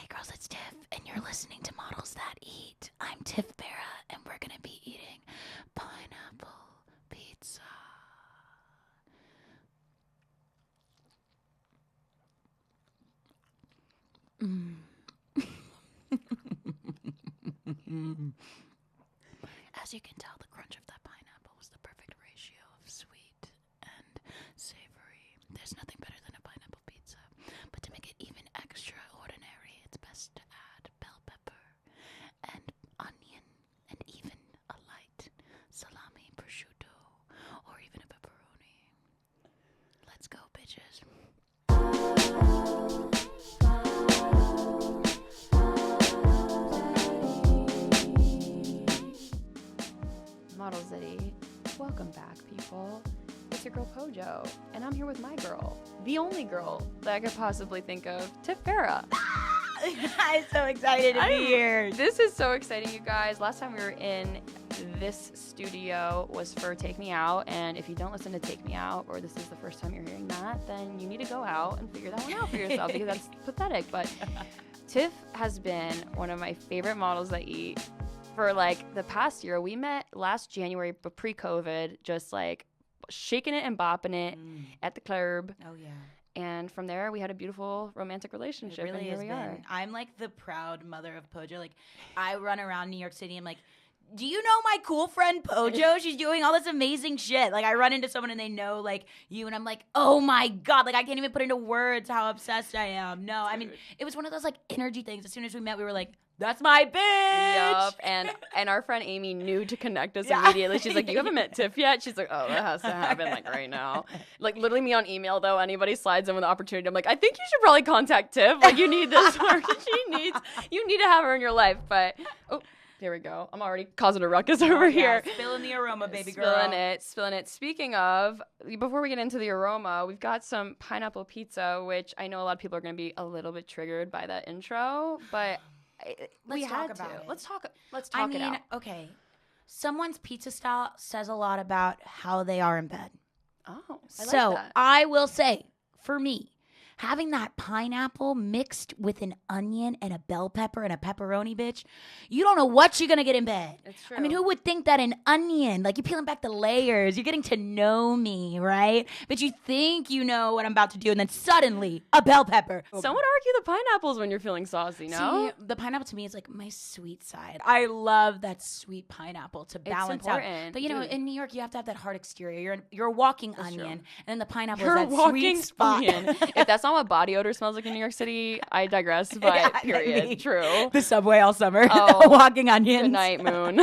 Hey girls, it's Tiff, and you're listening to Models That Eat. I'm Tiff Baira, and we're gonna be eating pineapple pizza. As you can tell, the crunch of that pineapple was the perfect ratio of sweet and savory. There's nothing better than a pineapple pizza, but to make it even extraordinary, it's best to add bell pepper and onion and even a light salami, prosciutto, or even a pepperoni. Let's go, bitches. Models That Eat. Welcome back, people. It's your girl Pojo, and I'm here with my girl, the only girl that I could possibly think of, Tiff Baira. I'm so excited to be here. This is so exciting, you guys. Last time we were in this studio was for Take Me Out, and if you don't listen to Take Me Out, or this is the first time you're hearing that, then you need to go out and figure that one out for yourself, because that's pathetic. But Tiff has been one of my favorite models that eat for like the past year. We met last January, but pre-COVID, just like shaking it and bopping it at the club. Oh, yeah. And from there, we had a beautiful romantic relationship. It really and has here we are. been. I'm like the proud mother of Pojo. Like, I run around New York City. I'm like, do you know my cool friend Pojo? She's doing all this amazing shit. Like, I run into someone and they know, like, you. And I'm like, oh, my God. Like, I can't even put into words how obsessed I am. No, I mean, it was one of those, like, energy things. As soon as we met, we were like, that's my bitch. Yup. And our friend Amy knew to connect us immediately. She's like, you haven't met Tiff yet? She's like, oh, that has to happen like right now. Like literally me on email though, anybody slides in with the opportunity, I'm like, I think you should probably contact Tiff. Like you need this work. You need to have her in your life. But there we go. I'm already causing a ruckus over here. Spilling the aroma, baby girl. Spilling it. Speaking of, before we get into the aroma, we've got some pineapple pizza, which I know a lot of people are going to be a little bit triggered by that intro, but Let's talk about it. Let's talk it out. Okay. Someone's pizza style says a lot about how they are in bed. Oh, I like so that. I will say, for me, having that pineapple mixed with an onion and a bell pepper and a pepperoni, bitch, you don't know what you're going to get in bed. It's true. I mean, who would think that an onion, like you're peeling back the layers, you're getting to know me, right? But you think you know what I'm about to do, and then suddenly a bell pepper. Some would argue the pineapples when you're feeling saucy, no? See, the pineapple to me is like my sweet side. I love that sweet pineapple to balance out. But you know, in New York, you have to have that hard exterior. You're a walking onion, true. and then the pineapple You're is that walking sweet spot. onion. If that's not what body odor smells like in New York City, I digress. But Yeah, period. I mean, True. The subway all summer. Oh, walking onions. Good night, Moon.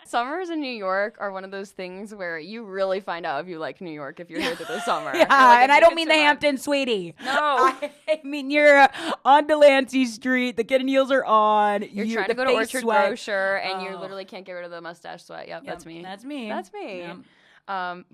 Summers in New York are one of those things where you really find out if you like New York if you're here through the summer. Yeah, Like, and I don't mean the Hampton, sweetie. No. I mean you're on Delancey Street. The kitten heels are on. You're trying to go to Orchard Grocer, and you literally can't get rid of the mustache sweat. Yep, that's me. That's me. That's me. Yep.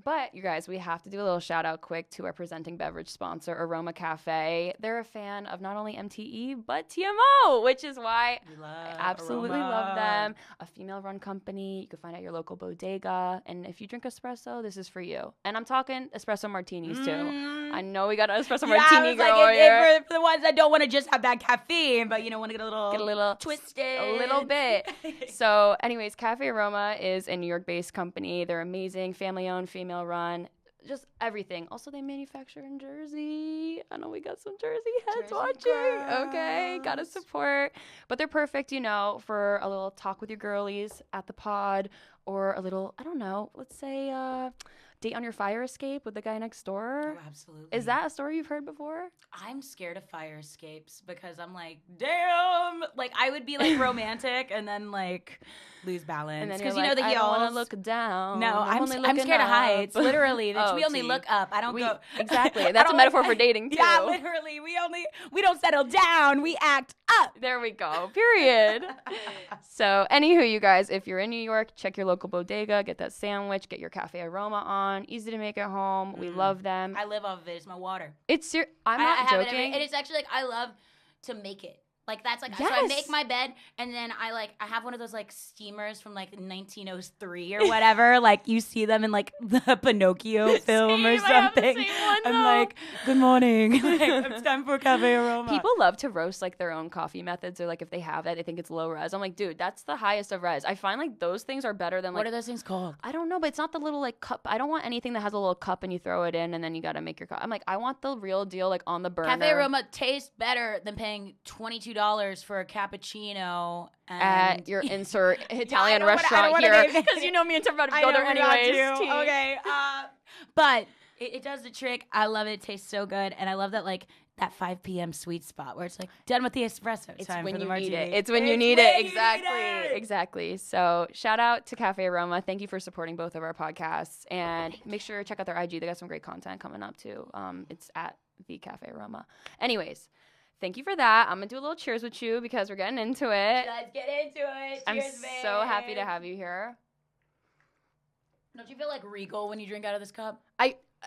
But you guys, we have to do a little shout out quick to our presenting beverage sponsor, Aroma Cafe. They're a fan of not only MTE, but TMO, which is why I absolutely love them. A female-run company. You can find out your local bodega. And if you drink espresso, this is for you. And I'm talking espresso martinis, too. I know we got an espresso martini girl here. For the ones that don't want to just have that caffeine, but, you know, want to get a little twisted. A little bit. So, anyways, Cafe Aroma is a New York-based company. They're amazing, family-owned, female-run, just everything. Also, they manufacture in Jersey. I know we got some Jersey heads watching. Girls. Okay, gotta support. But they're perfect, you know, for a little talk with your girlies at the pod, or a little, I don't know, let's say date on your fire escape with the guy next door. Oh, absolutely. Is that a story you've heard before? I'm scared of fire escapes because I'm like, damn. Like, I would be like romantic and then like lose balance. Because you know the I heels. don't want to look down. No, I'm looking scared up. of heights. Literally, we only tea. look up. I don't go. Exactly. That's a metaphor for dating too. Yeah, literally. We don't settle down. We act up. There we go. Period. So, anywho, you guys, if you're in New York, check your local bodega, get that sandwich, get your Cafe Aroma on. Easy to make at home. We love them. I live off of it. It's my water. I'm not I have joking. and it's actually like I love to make it. Like that's like, Yes. so I make my bed and then I have one of those like steamers from like 1903 or whatever. Like you see them in like the Pinocchio film or Same, I have the something. same one, I'm though. like, good morning. Like, it's time for Cafe Aroma. People love to roast like their own coffee methods, or like if they have that, they think it's low res. I'm like, dude, that's the highest of res. I find like those things are better than like. What are those things called? I don't know, but it's not the little like cup. I don't want anything that has a little cup and you throw it in and then you gotta make your cup. I'm like, I want the real deal, like on the burner. Cafe Aroma tastes better than paying $22 for a cappuccino At your insert Italian I don't restaurant wanna here, name- because you know me and Tiff about to I go know there we're not anyways. to. Tea. Okay, but it does the trick. I love it. It tastes so good, and I love that like that 5 p.m. sweet spot where it's like done with the espresso. It's time when for the you martini. need it. It's when you need it. Exactly. Exactly. So shout out to Cafe Aroma. Thank you for supporting both of our podcasts, and make sure to check out their IG. They got some great content coming up too. It's at the Cafe Aroma. Anyways. Thank you for that. I'm going to do a little cheers with you because we're getting into it. Let's get into it. I'm Cheers, so babe. happy to have you here. Don't you feel like regal when you drink out of this cup?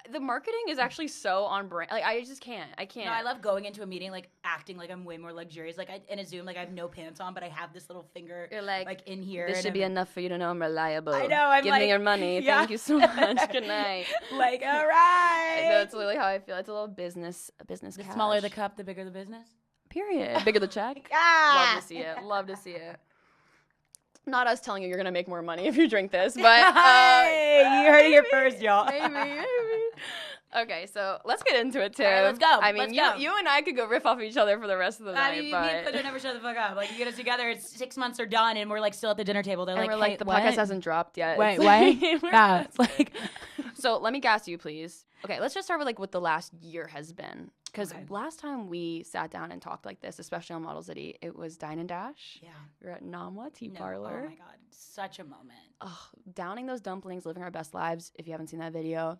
The marketing is actually so on brand. Like, I just can't. I can't. No, I love going into a meeting, like acting like I'm way more luxurious. Like in a Zoom, like I have no pants on, but I have this little finger You're like in here. This and should be enough for you to know I'm reliable. I know, I'm Give like, me your money. yeah. Thank you so much. Good night. Like, all right. That's literally how I feel. It's a little business The cash. smaller the cup, the bigger the business. Period. Bigger the check. Ah! Love to see it. Love to see it. Not us telling you you're gonna make more money if you drink this, but hey, you heard it here first, y'all. maybe. Okay, so let's get into it, Tim. All right, let's go. I mean, Let's go. you and I could go riff off of each other for the rest of the night, I mean, me but and Pojo never shut the fuck up. Like, you get us together, it's 6 months are done, and we're like still at the dinner table. They're and like, we're like, hey, the what? podcast hasn't dropped yet. Wait, It's what? like- Yeah, it's like, So let me gas you, please. Okay, let's just start with like what the last year has been. Because Okay. last time we sat down and talked like this, especially on Model City, it was Dine and Dash. yeah. We're at Namwa Tea No, Parlor. oh my god, such a moment. Ugh, downing those dumplings, living our best lives. If you haven't seen that video,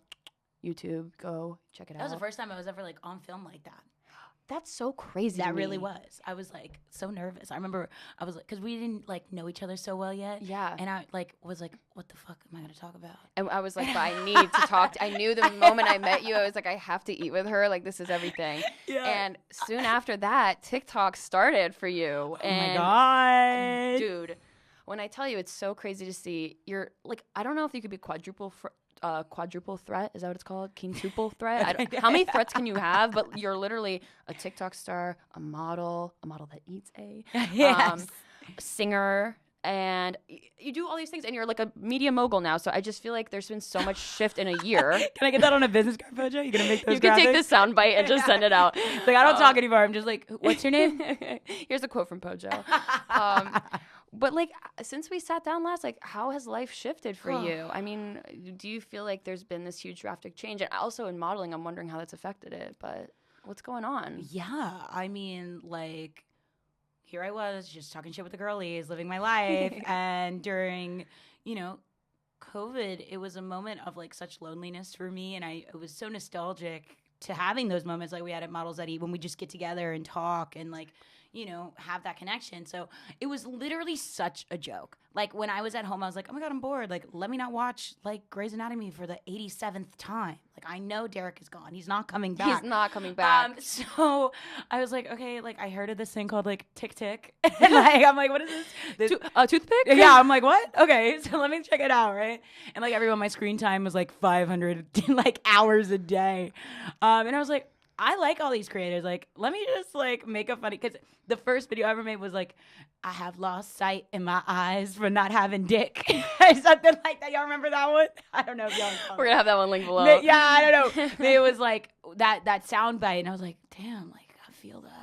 YouTube, go check it That was out. the first time I was ever like on film like that. That's so crazy. That to really me. was. I was like so nervous. I remember I was like, because we didn't like know each other so well yet. Yeah. And I like was like, what the fuck am I gonna talk about? And I was like, but I need to talk. I knew the moment I met you, I was like, I have to eat with her. Like, this is everything. Yeah. And soon after that, TikTok started for you. Oh and my god, dude, when I tell you, it's so crazy to see. You're like, I don't know if you could be quadruple threat. Is that what it's called? Quintuple threat. How many threats can you have? But you're literally a TikTok star, a model that eats a Yes. singer. And you do all these things, and you're like a media mogul now. So I just feel like there's been so much shift in a year. Can I get that on a business card, Pojo? You gonna make those? You can take graphics? this sound bite and just send it out. It's like I don't talk anymore. I'm just like, what's your name? Here's a quote from Pojo. But like, since we sat down last, like, how has life shifted for you? I mean, do you feel like there's been this huge drastic change? And also in modeling, I'm wondering how that's affected it. But what's going on? Yeah, I mean, like, here I was just talking shit with the girlies, living my life, and during, COVID, it was a moment of like such loneliness for me, and it was so nostalgic to having those moments like we had at Models that Eat when we just get together and talk and like, have that connection. So it was literally such a joke. Like when I was at home, I was like, oh my God, I'm bored. Like, let me not watch like Grey's Anatomy for the 87th time. Like, I know Derek is gone. He's not coming back. He's not coming back. So I was like, okay, like I heard of this thing called like Tik Tok. And like, I'm like, what is this? Toothpick? Yeah, I'm like, what? Okay, so let me check it out, right? And like everyone, my screen time was like 500 like hours a day. And I was like, I like all these creators. Like, let me just like make a funny, because the first video I ever made was like, I have lost sight in my eyes for not having dick. Or something like that. Y'all remember that one? I don't know if y'all know. We're going to have that one linked below. Yeah, I don't know. It was like that sound bite, and I was like, damn, like I feel that.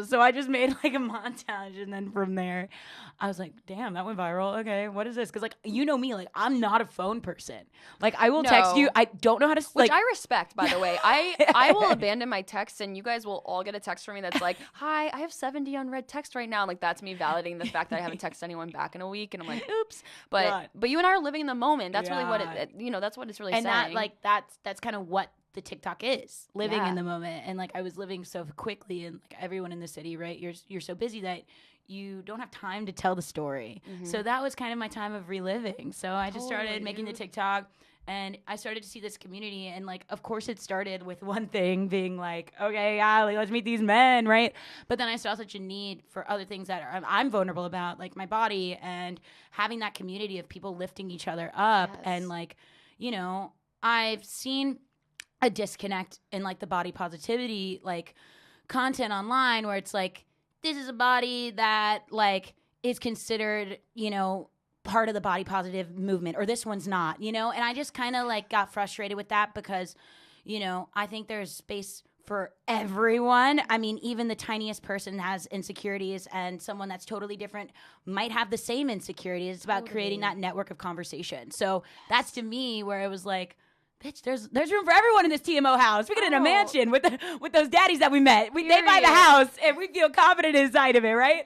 So I just made like a montage, and then from there, I was like, damn, that went viral. Okay, what is this? Because like, you know me, like I'm not a phone person. Like I will text you. I don't know how to Which like. I respect, by the way. I will abandon my texts, and you guys will all get a text from me that's like, hi, I have 70 unread text right now. Like, that's me validating the fact that I haven't texted anyone back in a week. And I'm like, oops. But you and I are living in the moment. That's really what that's what it's really saying. And that's kind of what the TikTok is, living in the moment. And like I was living so quickly, and like everyone in the city, right? You're so busy that you don't have time to tell the story. So that was kind of my time of reliving. So I just started making the TikTok. And I started to see this community, and like, of course it started with one thing being like, okay, yeah, like, let's meet these men, right? But then I saw such a need for other things that I'm vulnerable about, like my body, and having that community of people lifting each other up. Yes. And like, you know, I've seen a disconnect in like the body positivity, like content online where it's like, this is a body that like is considered, you know, part of the body positive movement, or this one's not, you know? And I just kind of like got frustrated with that because, you know, I think there's space for everyone. I mean, even the tiniest person has insecurities, and someone that's totally different might have the same insecurities. It's about creating that network of conversation. So that's to me where it was like, bitch, there's room for everyone in this TMO house. We get in a mansion with those daddies that we met. They buy the house, and we feel confident inside of it, right?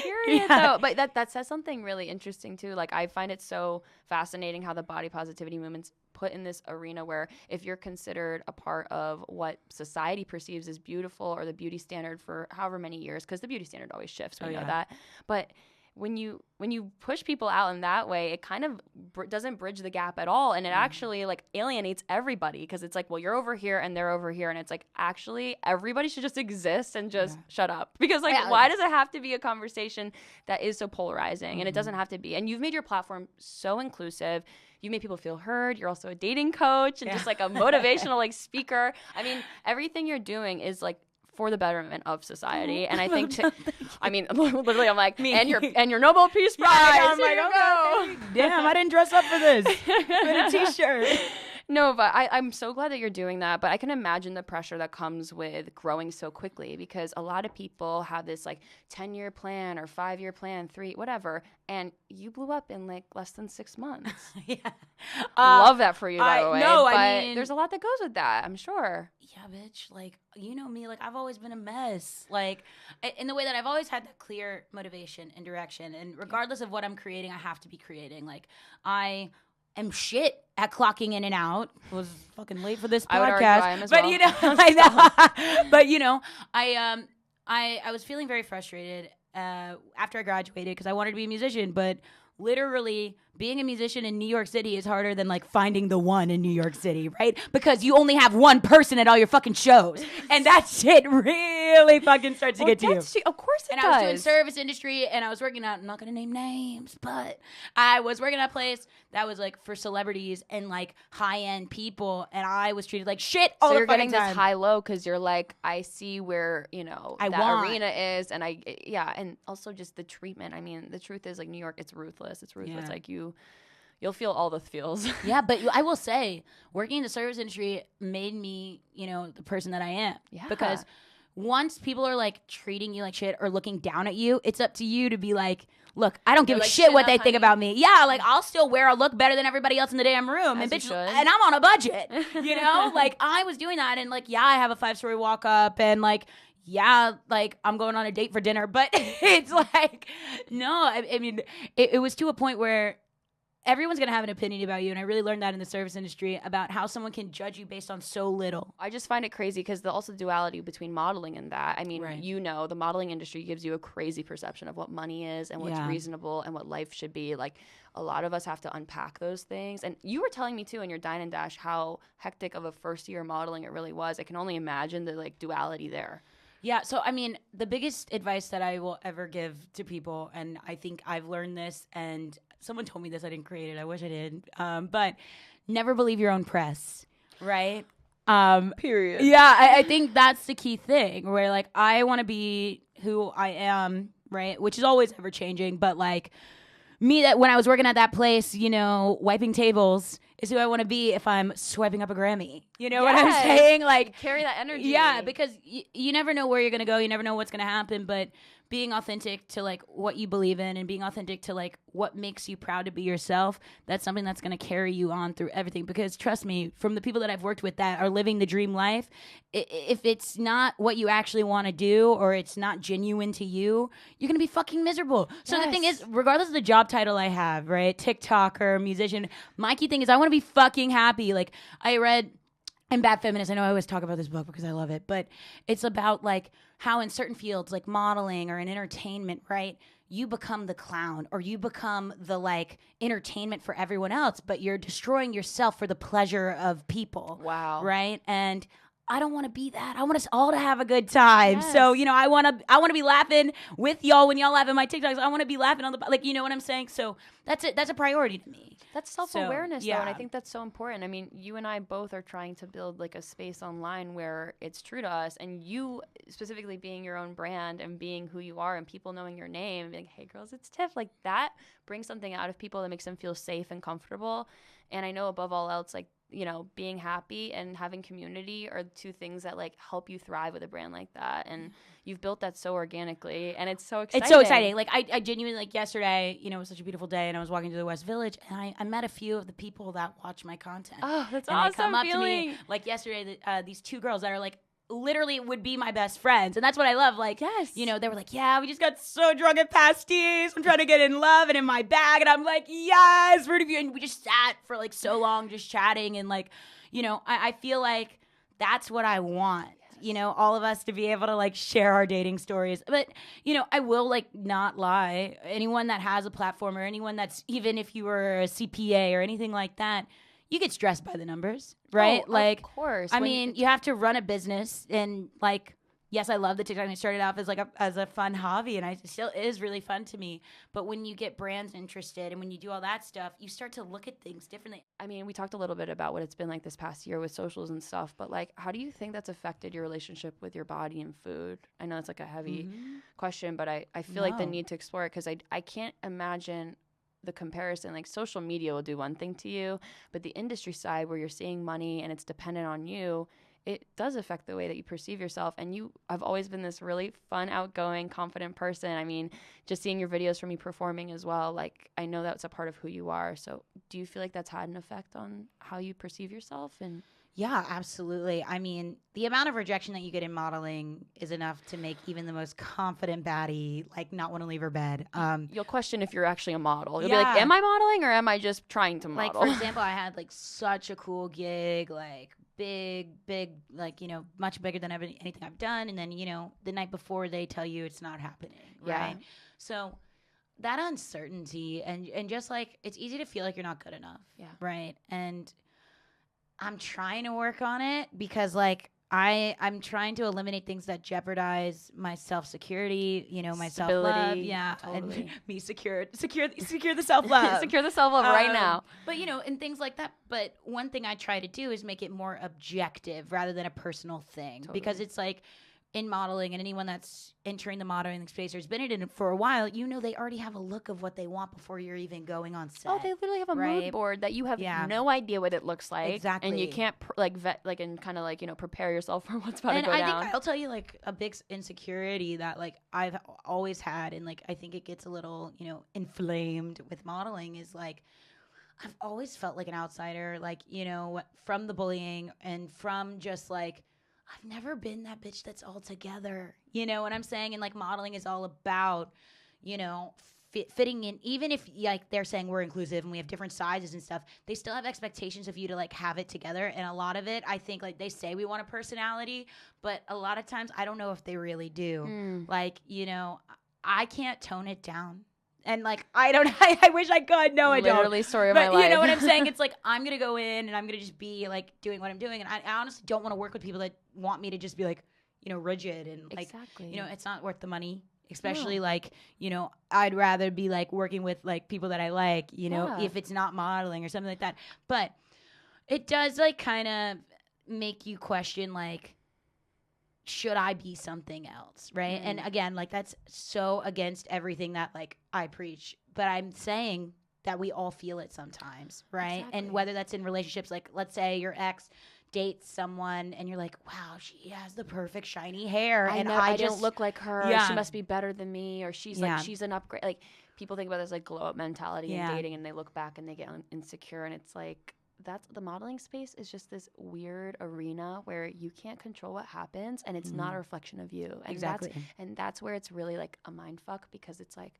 Period, though. But that says something really interesting, too. Like, I find it so fascinating how the body positivity movement's put in this arena where if you're considered a part of what society perceives as beautiful, or the beauty standard for however many years, because the beauty standard always shifts, we know that. But when you push people out in that way, it kind of doesn't bridge the gap at all, and it actually like alienates everybody, because it's like, well, you're over here and they're over here, and it's like, actually everybody should just exist and just shut up, because like why does it have to be a conversation that is so polarizing? And it doesn't have to be. And you've made your platform so inclusive. You made people feel heard. You're also a dating coach and just like a motivational like speaker. I mean, everything you're doing is like for the betterment of society. And I think, I mean, literally, I'm like, and your Nobel Peace Prize. I'm like, oh, damn, I didn't dress up for this. With a t-shirt. No, but I'm so glad that you're doing that. But I can imagine the pressure that comes with growing so quickly, because a lot of people have this like 10-year plan or 5-year plan, 3, whatever. And you blew up in like less than 6 months. Love that for you, by the way. No, but I mean, there's a lot that goes with that, I'm sure. Yeah, bitch. Like, you know me, like I've always been a mess. Like, in the way that I've always had that clear motivation and direction. And regardless of what I'm creating, I have to be creating. Like, I am shit at clocking in and out. I was fucking late for this podcast. I would argue I am as well. But you know, I know. But you know, I was feeling very frustrated after I graduated, because I wanted to be a musician, but literally being a musician in New York City is harder than like finding the one in New York City, right? Because you only have one person at all your fucking shows, and that shit really fucking starts to get to you. Of course it does. And I was doing service industry, and I was working out, I'm not gonna name names, but I was working at a place that was like for celebrities and like high-end people, and I was treated like shit all the fucking time. So you're getting this high-low because you're like, I see where, you know, that arena is, and and also just the treatment. I mean, the truth is, like, New York, it's ruthless. It's ruthless. Yeah. Like, you'll feel all the feels. Yeah, but I will say, working in the service industry made me, you know, the person that I am. Yeah. Because once people are like treating you like shit or looking down at you, it's up to you to be like, look, I don't give a shit what they think about me. Yeah, like, I'll still wear a look better than everybody else in the damn room. And bitch, and I'm on a budget. You know? Like, I was doing that, and like, yeah, I have a 5-story walk up, and like, yeah, like, I'm going on a date for dinner, but it's like, no, I mean, it was to a point where everyone's going to have an opinion about you. And I really learned that in the service industry, about how someone can judge you based on so little. I just find it crazy because also duality between modeling and that. I mean, you know, the modeling industry gives you a crazy perception of what money is and what's reasonable and what life should be. Like, a lot of us have to unpack those things. And you were telling me too in your Dine and Dash how hectic of a first year modeling it really was. I can only imagine the like duality there. Yeah, so I mean, the biggest advice that I will ever give to people, and I think I've learned this, and someone told me this, I didn't create it, I wish I did, but never believe your own press, right? Period. Yeah, I think that's the key thing, where like, I want to be who I am, right? Which is always ever changing, but like, me, that when I was working at that place, you know, wiping tables is who I want to be if I'm swiping up a Grammy. You know what I'm saying? Like, carry that energy. Yeah, because you never know where you're going to go. You never know what's going to happen. But being authentic to like what you believe in, and being authentic to like what makes you proud to be yourself, that's something that's going to carry you on through everything. Because trust me, from the people that I've worked with that are living the dream life, if it's not what you actually want to do, or it's not genuine to you, you're going to be fucking miserable. So the thing is, regardless of the job title I have, right, TikToker, musician, my key thing is I want to be fucking happy. Like, I read in Bad Feminist, I know I always talk about this book because I love it, but it's about like how in certain fields like modeling or in entertainment, right, you become the clown or you become the like entertainment for everyone else, but you're destroying yourself for the pleasure of people. Wow. Right? And I don't want to be that. I want us all to have a good time. Yes. So, I want to be laughing with y'all when y'all laugh at my TikToks. I want to be laughing on the, like, you know what I'm saying? So that's it. That's a priority to me. That's self-awareness, though, and I yeah. think that's so important. I mean, you and I both are trying to build, like, a space online where it's true to us, and you specifically being your own brand and being who you are and people knowing your name and being like, hey, girls, it's Tiff. Like, that brings something out of people that makes them feel safe and comfortable. And I know above all else, like, being happy and having community are two things that like help you thrive with a brand like that. And you've built that so organically, and it's so exciting. It's so exciting. Like I genuinely, like yesterday, it was such a beautiful day, and I was walking through the West Village, and I met a few of the people that watch my content. Oh, that's and awesome. They come up feeling. to me, like yesterday, these two girls that are like, literally would be my best friends. And that's what I love. Like, yes. They were like, yeah, we just got so drunk at pasties. I'm trying to get in love and in my bag. And I'm like, yes, rooting for you. And we just sat for like so long just chatting. And like, I feel like that's what I want. All of us to be able to like share our dating stories. But, I will like not lie. Anyone that has a platform or anyone that's, even if you were a CPA or anything like that, you get stressed by the numbers, right? Oh, like, of course. I mean, you have to run a business, and like, yes, I love the TikTok. And it started off as like as a fun hobby, and it still is really fun to me. But when you get brands interested and when you do all that stuff, you start to look at things differently. I mean, we talked a little bit about what it's been like this past year with socials and stuff, but like, how do you think that's affected your relationship with your body and food? I know it's like a heavy question, but I feel like the need to explore it, because I can't imagine the comparison. Like, social media will do one thing to you, but the industry side where you're seeing money and it's dependent on you, it does affect the way that you perceive yourself. And you have always been this really fun, outgoing, confident person. I mean, just seeing your videos from you performing as well, like, I know that's a part of who you are. So do you feel like that's had an effect on how you perceive yourself? And yeah, absolutely. I mean, the amount of rejection that you get in modeling is enough to make even the most confident baddie like not want to leave her bed. You'll question if you're actually a model. You'll be like, am I modeling or am I just trying to model? Like, for example, I had like such a cool gig, like big, like, much bigger than anything I've done. And then, the night before they tell you it's not happening, right? Yeah. So that uncertainty and just like, it's easy to feel like you're not good enough. Yeah. Right. And I'm trying to work on it because like I'm trying to eliminate things that jeopardize my self-security, my self-love. Yeah. Totally. And me secure the self-love. Secure the self-love right now. But, and things like that. But one thing I try to do is make it more objective rather than a personal thing. Totally. Because it's like, in modeling, and anyone that's entering the modeling space or has been in it for a while, they already have a look of what they want before you're even going on set. Oh, they literally have a mood board that you have no idea what it looks like. Exactly. And you can't and kind of prepare yourself for what's about to go down. And I think I'll tell you like a big insecurity that like I've always had, and like I think it gets a little, inflamed with modeling, is like I've always felt like an outsider, like, from the bullying and from just like, I've never been that bitch that's all together. You know what I'm saying? And like modeling is all about, fitting in. Even if like they're saying we're inclusive and we have different sizes and stuff, they still have expectations of you to like have it together. And a lot of it, I think like they say we want a personality, but a lot of times I don't know if they really do. Like, I can't tone it down. And like, I wish I could. No, I don't. Literally story of my life. But you know what I'm saying? It's like, I'm going to go in and I'm going to just be like doing what I'm doing. And I honestly don't want to work with people that want me to just be like, rigid and like, it's not worth the money. Especially like, I'd rather be like working with like people that I like, if it's not modeling or something like that. But it does like kind of make you question like, should I be something else, right? And again, like that's so against everything that like I preach, but I'm saying that we all feel it sometimes, right? Exactly. And whether that's in relationships, like let's say your ex dates someone and you're like, wow, she has the perfect shiny hair, and I don't look like her. Yeah. She must be better than me, or she's like she's an upgrade. Like people think about this like glow up mentality in dating, and they look back and they get insecure, and it's like, that's the modeling space is just this weird arena where you can't control what happens, and it's not a reflection of you. And exactly. That's where it's really like a mind fuck, because it's like,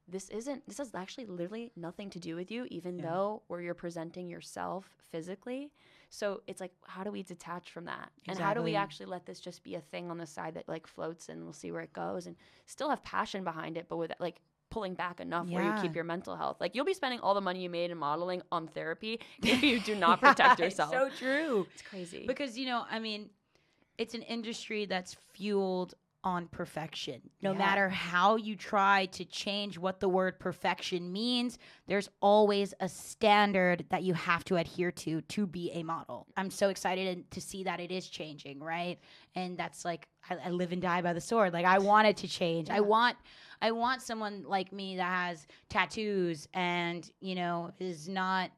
this has actually literally nothing to do with you, even though where you're presenting yourself physically. So it's like, how do we detach from that? And how do we actually let this just be a thing on the side that like floats and we'll see where it goes, and still have passion behind it, but with like pulling back enough where you keep your mental health. Like, you'll be spending all the money you made in modeling on therapy if you do not protect yourself. It's so true. It's crazy. Because, I mean, it's an industry that's fueled on perfection. No matter how you try to change what the word perfection means, there's always a standard that you have to adhere to be a model. I'm so excited to see that it is changing, right? And that's like, I live and die by the sword. Like, I want it to change. I want someone like me that has tattoos and, is not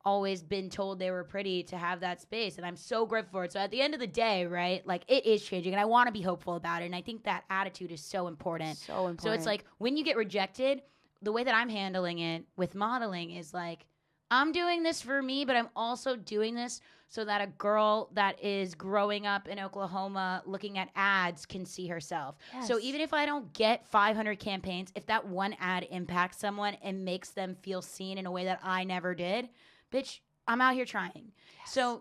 always been told they were pretty to have that space, and I'm so grateful for it. So at the end of the day, right, like, it is changing, and I want to be hopeful about it, and I think that attitude is so important. So it's like, when you get rejected, the way that I'm handling it with modeling is like, I'm doing this for me, but I'm also doing this so that a girl that is growing up in Oklahoma looking at ads can see herself. Yes. So even if I don't get 500 campaigns, if that one ad impacts someone and makes them feel seen in a way that I never did, bitch, I'm out here trying. Yes. So,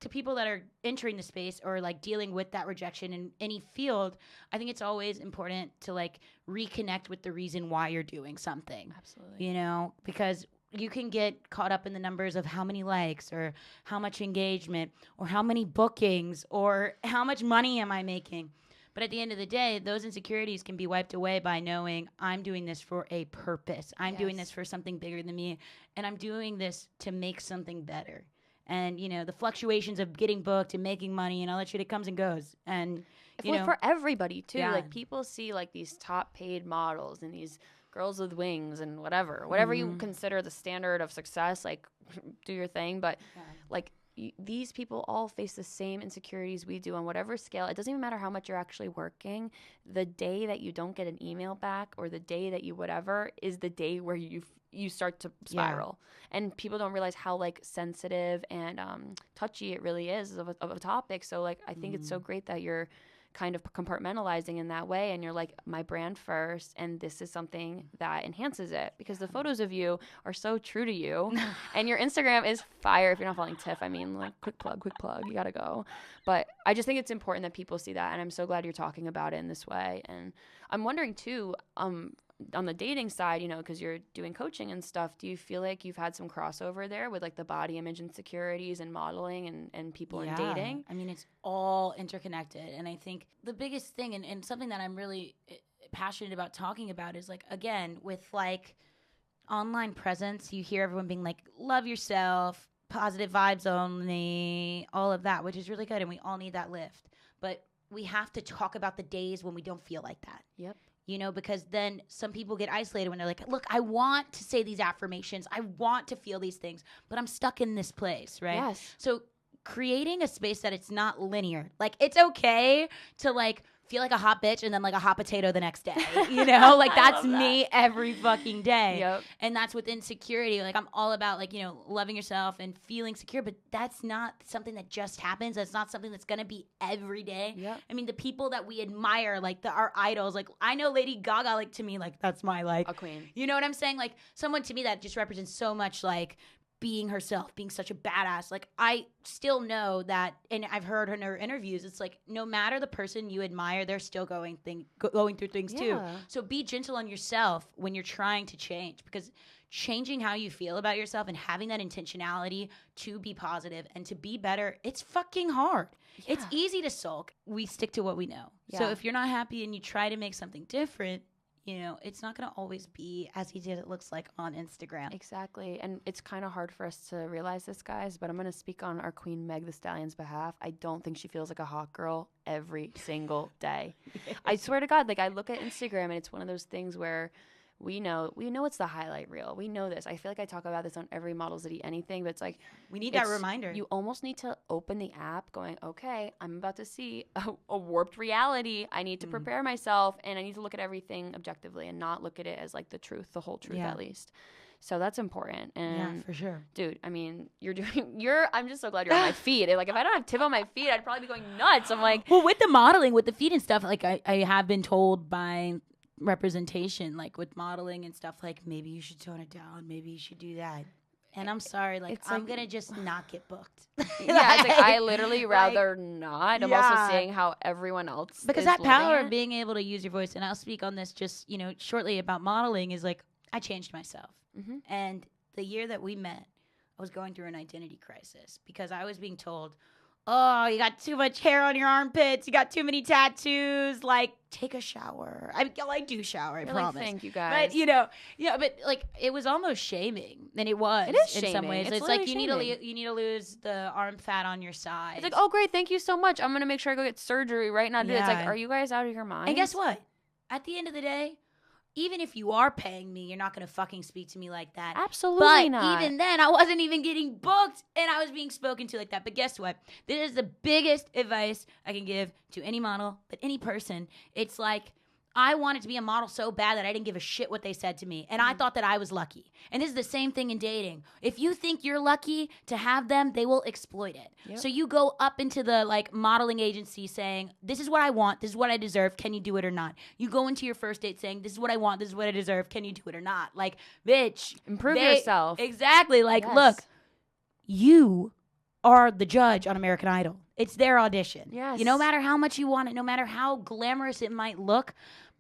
to people that are entering the space or like dealing with that rejection in any field, I think it's always important to like reconnect with the reason why you're doing something. Absolutely. Because you can get caught up in the numbers of how many likes or how much engagement or how many bookings or how much money am I making. But at the end of the day, those insecurities can be wiped away by knowing I'm doing this for a purpose. I'm doing this for something bigger than me, and I'm doing this to make something better. And, the fluctuations of getting booked and making money and all that shit, it comes and goes. And, for everybody, too. Yeah. Like, people see, like, these top-paid models and these girls with wings and whatever you consider the standard of success, like, do your thing. But, like, these people all face the same insecurities we do on whatever scale. It doesn't even matter how much you're actually working. The day that you don't get an email back or the day that you whatever is the day where you start to spiral. Yeah. And people don't realize how like sensitive and touchy it really is of a topic. So like I think it's so great that you're kind of compartmentalizing in that way, and you're like, my brand first, and this is something that enhances it, because the photos of you are so true to you and your Instagram is fire. If you're not following Tiff, I mean, like, quick plug, you gotta go. But I just think it's important that people see that, and I'm so glad you're talking about it in this way. And I'm wondering too, on the dating side, because you're doing coaching and stuff, do you feel like you've had some crossover there with like the body image insecurities and modeling and people in dating? I mean, it's all interconnected. And I think the biggest thing and something that I'm really passionate about talking about is like, again, with like online presence, you hear everyone being like, love yourself, positive vibes only, all of that, which is really good. And we all need that lift. But we have to talk about the days when we don't feel like that. Yep. Because then some people get isolated when they're like, look, I want to say these affirmations. I want to feel these things, but I'm stuck in this place, right? Yes. So creating a space that it's not linear. Like, it's okay to, like, feel like a hot bitch and then, like, a hot potato the next day, Like, that's me every fucking day. Yep. And that's with insecurity. Like, I'm all about, like, loving yourself and feeling secure, but that's not something that just happens. That's not something that's going to be every day. Yep. I mean, the people that we admire, like, our idols, like, I know Lady Gaga, like, to me, like, that's my, like, a queen. You know what I'm saying? Like, someone to me that just represents so much, like, being herself, being such a badass. Like, I still know that, and I've heard in her interviews, it's like, no matter the person you admire, they're still going through things too. So be gentle on yourself when you're trying to change, because changing how you feel about yourself and having that intentionality to be positive and to be better, it's fucking hard. Yeah. It's easy to sulk. We stick to what we know. Yeah. So if you're not happy and you try to make something different, it's not going to always be as easy as it looks like on Instagram. Exactly. And it's kind of hard for us to realize this, guys, but I'm going to speak on our queen Meg Thee Stallion's behalf. I don't think she feels like a hot girl every single day. I swear to God, like, I look at Instagram and it's one of those things where we know it's the highlight reel. We know this. I feel like I talk about this on every Models That Eat Anything, but it's like, we need that reminder. You almost need to open the app going, okay, I'm about to see a warped reality. I need to prepare myself, and I need to look at everything objectively and not look at it as like the truth, the whole truth at least. So that's important. And yeah, for sure. Dude, I mean, I'm just so glad you're on my feed. Like, if I don't have Tiff on my feed, I'd probably be going nuts. I'm like, well, with the modeling, with the feed and stuff, like I have been told by representation, like with modeling and stuff, like, maybe you should tone it down, maybe you should do that. And I'm sorry, like, It's I'm like- going to just not get booked. Yeah, it's like I literally rather not. I'm also yeah. seeing how everyone else Because is that power living of it. being able to use your voice, and I'll speak on this just, shortly about modeling, is like, I changed myself. Mhm. And the year that we met, I was going through an identity crisis because I was being told, oh, you got too much hair on your armpits. You got too many tattoos. Like, take a shower. I do shower, I You're promise. like, thank you guys. But, but like, it was almost shaming. And it was. It is in some shaming. ways. It's It's like, literally you need to lose the arm fat on your side. It's like, oh great, thank you so much. I'm gonna make sure I go get surgery right now. It's like, Yeah. are you guys out of your mind? And guess what? At the end of the day, even if you are paying me, you're not going to fucking speak to me like that. Absolutely but not. even then, I wasn't even getting booked, and I was being spoken to like that. But guess what? This is the biggest advice I can give to any model, but any person. It's like, I wanted to be a model so bad that I didn't give a shit what they said to me. And I thought that I was lucky. And this is the same thing in dating. If you think you're lucky to have them, they will exploit it. Yep. So you go up into the like modeling agency saying, this is what I want. This is what I deserve. Can you do it or not? You go into your first date saying, this is what I want. This is what I deserve. Can you do it or not? Like, bitch. Improve yourself. Exactly. Like, Yes. look, you are the judge on American Idol. It's their audition. Yes. No matter how much you want it, no matter how glamorous it might look,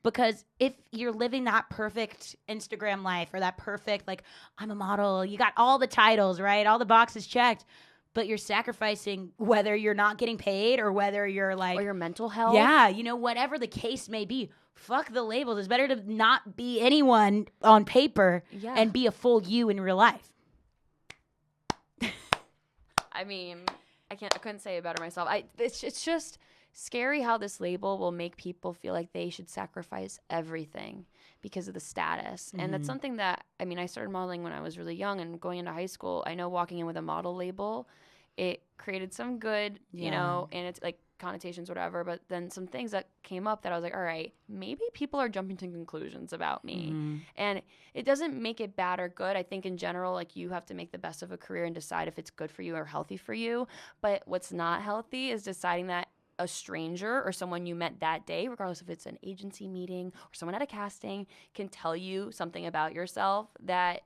because if you're living that perfect Instagram life or that perfect, like, I'm a model, you got all the titles, right? All the boxes checked, but you're sacrificing whether you're not getting paid or whether you're like, or your mental health. yeah, whatever the case may be. Fuck the labels. It's better to not be anyone on paper Yeah. and be a full you in real life. I mean, I couldn't say it better myself. It's just scary how this label will make people feel like they should sacrifice everything because of the status. And that's something that, I mean, I started modeling when I was really young and going into high school. I know walking in with a model label, it created some good, and it's like connotations, whatever, but then some things that came up that I was like, all right, maybe people are jumping to conclusions about me. And it doesn't make it bad or good. I think in general, like, you have to make the best of a career and decide if it's good for you or healthy for you. But what's not healthy is deciding that a stranger or someone you met that day, regardless if it's an agency meeting or someone at a casting, can tell you something about yourself that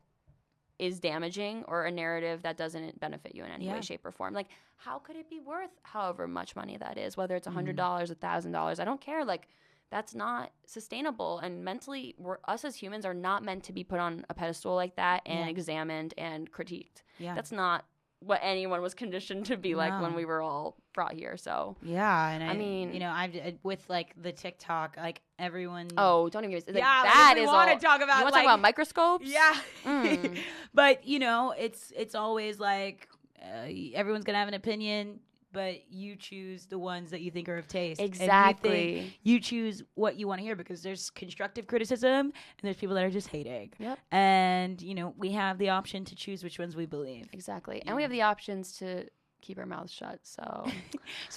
is damaging or a narrative that doesn't benefit you in any way, shape, or form. Like, how could it be worth however much money that is, whether it's $100, $1,000? I don't care. Like, that's not sustainable. And mentally, us as humans are not meant to be put on a pedestal like that and examined and critiqued. Yeah. That's not what anyone was conditioned to be like when No. we were all brought here. So Yeah, and I mean, I've with like the TikTok, like everyone. oh, don't even. Like, yeah, that like, if is we want all- to talk about. You want to like, talk about microscopes? Yeah, Mm. but it's always like everyone's gonna have an opinion, but you choose the ones that you think are of taste. And Exactly. you choose what you want to hear because there's constructive criticism and there's people that are just hating. Yep. And we have the option to choose which ones we believe. Exactly. And we have the options to keep our mouths shut. So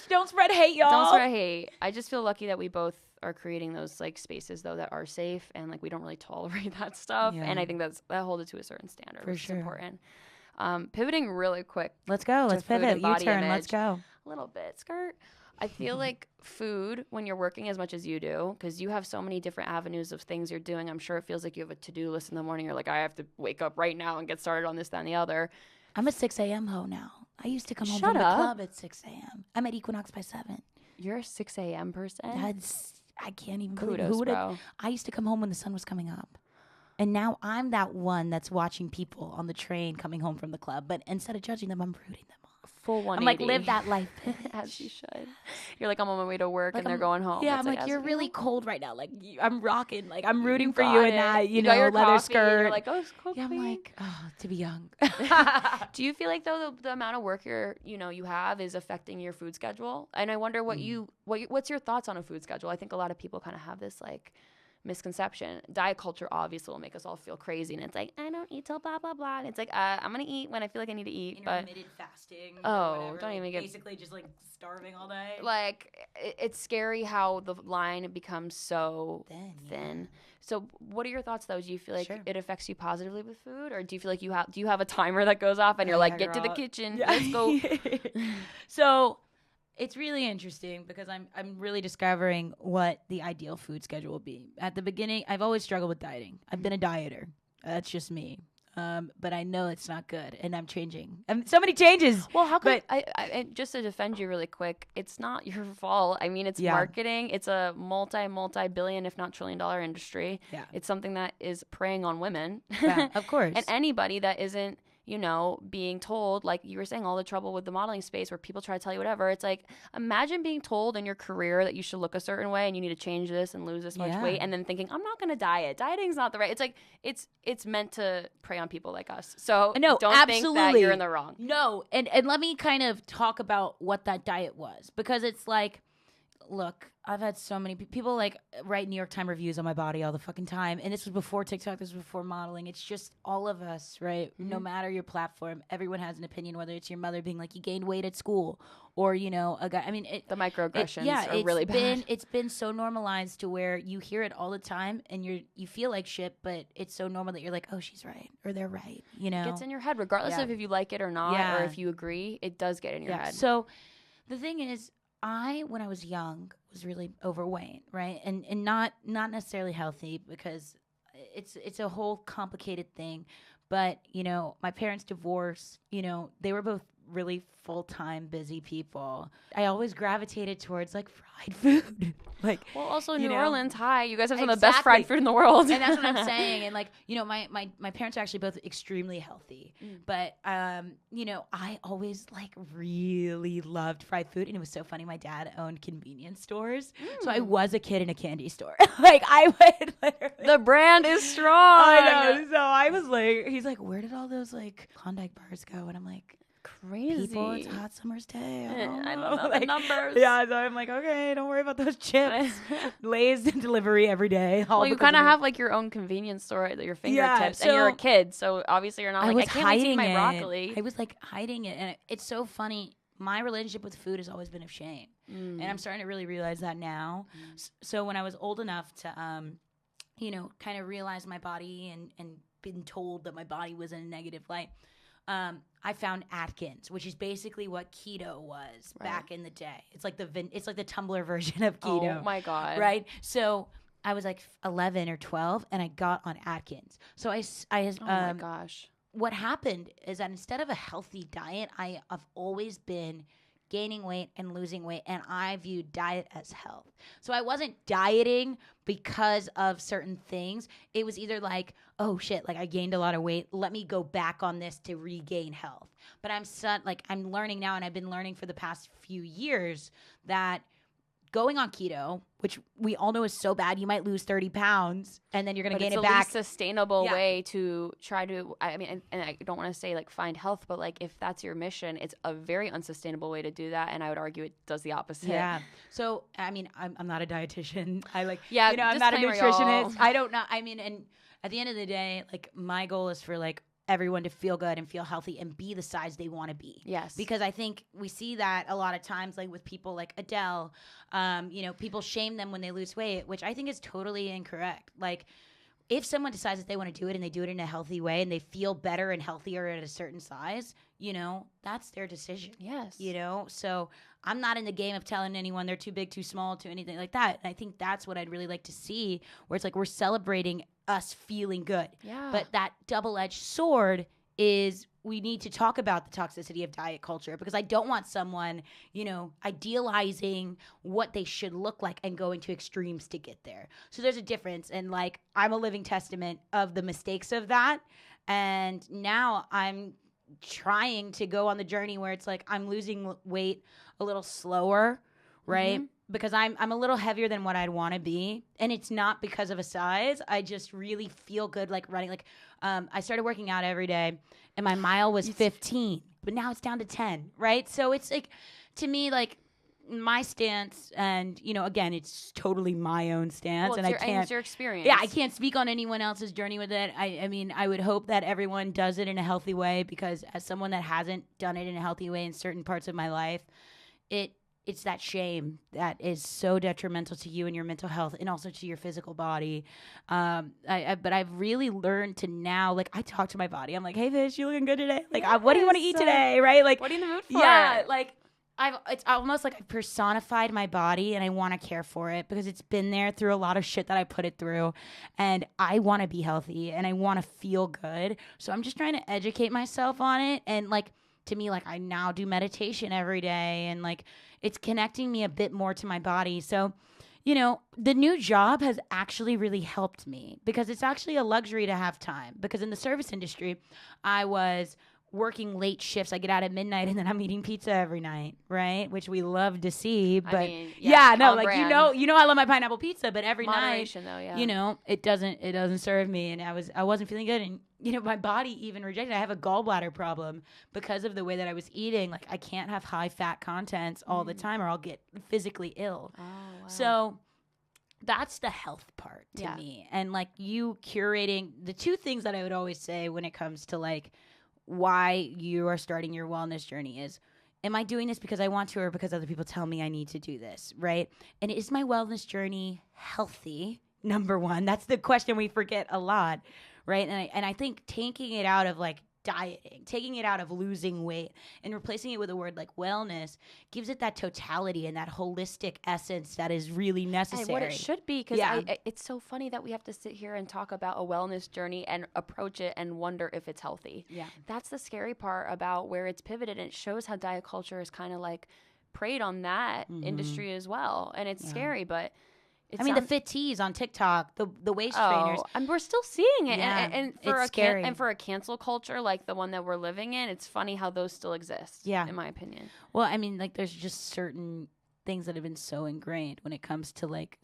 Don't spread hate, y'all. don't spread hate. I just feel lucky that we both are creating those like spaces though that are safe and like we don't really tolerate that stuff. Yeah. And I think that holds it to a certain standard, For which sure. is important. Pivoting really quick Let's go. Let's food and pivot. body U-turn. Let's image. go. a little bit, skirt. I feel like food, when you're working as much as you do, because you have so many different avenues of things you're doing, I'm sure it feels like you have a to-do list in the morning. You're like, I have to wake up right now and get started on this, that, and the other. I'm a 6 a.m. hoe now. I used to come home Shut from the up. club at 6 a.m. I'm at Equinox by 7. You're a 6 a.m. person? I can't even believe it. Kudos, Who would've- bro. I used to come home when the sun was coming up. And now I'm that one that's watching people on the train coming home from the club. But instead of judging them, I'm rooting them on. Full 180. I'm like, live that life. As you should. You're like, I'm on my way to work, Like, and they're I'm- going home. Yeah, It's I'm like, as you're you really know. cold right now. Like, I'm rocking. Like, I'm rooting for got you in it. that, You got your leather coffee, and skirt. You're like, oh, it's coffee. Yeah, I'm like, oh, to be young. Do you feel like though the amount of work you have is affecting your food schedule? And I wonder what's your thoughts on a food schedule? I think a lot of people kind of have this like misconception. Diet culture obviously will make us all feel crazy, and it's like, I don't eat till blah blah blah. And it's like, I'm gonna eat when I feel like I need to eat. But Intermittent fasting. Oh, don't even get- basically just like starving all day. like it's scary how the line becomes so thin. So what are your thoughts though? Do you feel like Sure. it affects you positively with food, or do you feel like do you have a timer that goes off and you're like, get to the girl. kitchen, Yeah. let's go? So it's really interesting because I'm really discovering what the ideal food schedule will be. At the beginning, I've always struggled with dieting. I've been a dieter. That's just me. but I know it's not good, and I'm changing. So many changes. Well, how come? But I just to defend you really quick, it's not your fault. I mean, it's marketing. It's a multi-billion, if not trillion-dollar industry. Yeah. It's something that is preying on women. Yeah, of course. And anybody that isn't, being told, like you were saying, all the trouble with the modeling space where people try to tell you whatever. It's like, imagine being told in your career that you should look a certain way and you need to change this and lose this much weight, and then thinking, I'm not going to diet. Dieting's not the right. It's like, it's meant to prey on people like us. So no, don't absolutely. think that you're in the wrong. No, and let me kind of talk about what that diet was, because it's like, look, I've had so many people like write New York Times reviews on my body all the fucking time. And this was before TikTok, this was before modeling. It's just all of us, right? Mm-hmm. No matter your platform, everyone has an opinion, whether it's your mother being like, you gained weight at school, or, a guy. I mean, the microaggressions are really bad. It's been so normalized to where you hear it all the time and you feel like shit, but it's so normal that you're like, oh, she's right, or they're right, It gets in your head, regardless of if you like it or not, or if you agree, it does get in your head. So the thing is, when I was young, was really overweight, right? And not necessarily healthy, because it's a whole complicated thing. But, my parents divorced, they were both really full-time busy people. I always gravitated towards like fried food. Well, also New Orleans, hi, you guys have some of the best fried food in the world. And that's what I'm saying. And like, my parents are actually both extremely healthy. But I always like really loved fried food. And it was so funny. My dad owned convenience stores. So I was a kid in a candy store. Like I would literally, the brand is strong. I know. So I was like, he's like, where did all those like Klondike bars go? And I'm like, crazy. People, it's a hot summer's day. I don't know the numbers. Yeah, so I'm like, okay, don't worry about those chips. Lay's delivery every day. Well, you kind of have like your own convenience store at your fingertips, and you're a kid, so obviously you're not like, I can't wait to eat my broccoli. I was like hiding it, and it's so funny. My relationship with food has always been of shame, and I'm starting to really realize that now. So when I was old enough to, kind of realize my body and been told that my body was in a negative light, I found Atkins, which is basically what keto was back in the day. It's like the Tumblr version of keto. Oh my God. Right? So I was like 11 or 12 and I got on Atkins. So I oh my gosh. What happened is that instead of a healthy diet, I've always been gaining weight and losing weight, and I viewed diet as health. So I wasn't dieting because of certain things. It was either like, oh shit, like I gained a lot of weight, let me go back on this to regain health. But I'm learning now, and I've been learning for the past few years, that going on keto, which we all know is so bad, you might lose 30 pounds and then you're going to gain it back. It's the least sustainable way to try to, I mean, and I don't want to say like find health, but like if that's your mission, it's a very unsustainable way to do that. And I would argue it does the opposite. Yeah. So, I mean, I'm not a dietitian. I'm not a nutritionist. I don't know. I mean, and at the end of the day, like my goal is for like everyone to feel good and feel healthy and be the size they want to be. Yes. Because I think we see that a lot of times, like with people like Adele, people shame them when they lose weight, which I think is totally incorrect. Like if someone decides that they want to do it and they do it in a healthy way and they feel better and healthier at a certain size, that's their decision. Yes. So I'm not in the game of telling anyone they're too big, too small, to anything like that. And I think that's what I'd really like to see, where it's like we're celebrating us feeling good. Yeah. But that double-edged sword is we need to talk about the toxicity of diet culture, because I don't want someone, idealizing what they should look like and going to extremes to get there. So there's a difference. And like, I'm a living testament of the mistakes of that. And now I'm trying to go on the journey where it's like I'm losing weight a little slower, right? Mm-hmm. Because I'm a little heavier than what I'd want to be. And it's not because of a size. I just really feel good like running. Like I started working out every day and my mile was 15, but now it's down to 10, right? So it's like, to me, like my stance, and again, it's totally my own stance, and it's your experience. Yeah, I can't speak on anyone else's journey with it. I mean, I would hope that everyone does it in a healthy way, because as someone that hasn't done it in a healthy way in certain parts of my life, it's that shame that is so detrimental to you and your mental health, and also to your physical body. But I've really learned to now, like, I talk to my body. I'm like, hey, Fish, you looking good today? Like, what do you want to eat today? Right? Like, what are you in the mood for? Yeah, like, it's almost like I personified my body and I want to care for it because it's been there through a lot of shit that I put it through, and I want to be healthy and I want to feel good. So I'm just trying to educate myself on it. And like, to me, like I now do meditation every day, and like it's connecting me a bit more to my body. So, you know, the new job has actually really helped me because it's actually a luxury to have time, because in the service industry, I was working late shifts. I get out at midnight and then I'm eating pizza every night, right? Which we love to see, but I mean, no, like brand. you know I love my pineapple pizza, but every Moderation, night, though, yeah. you know, it doesn't serve me, and I wasn't feeling good, and you know, my body even rejected. I have a gallbladder problem because of the way that I was eating. Like I can't have high fat contents all the time or I'll get physically ill. Oh, wow. So that's the health part to me. And like you curating the two things that I would always say when it comes to like why you are starting your wellness journey is, am I doing this because I want to or because other people tell me I need to do this, right? And is my wellness journey healthy? Number one, that's the question we forget a lot, right? And I think taking it out of like dieting, taking it out of losing weight and replacing it with a word like wellness gives it that totality and that holistic essence that is really necessary. And what it should be, because it's so funny that we have to sit here and talk about a wellness journey and approach it and wonder if it's healthy. Yeah. That's the scary part about where it's pivoted, and it shows how diet culture is kind of like preyed on that industry as well. And it's scary, but the fit tees on TikTok, the waist trainers. And we're still seeing it. Yeah, and for it's scary. And for a cancel culture like the one that we're living in, it's funny how those still exist, Yeah. in my opinion. Well, I mean, like, there's just certain things that have been so ingrained when it comes to, like,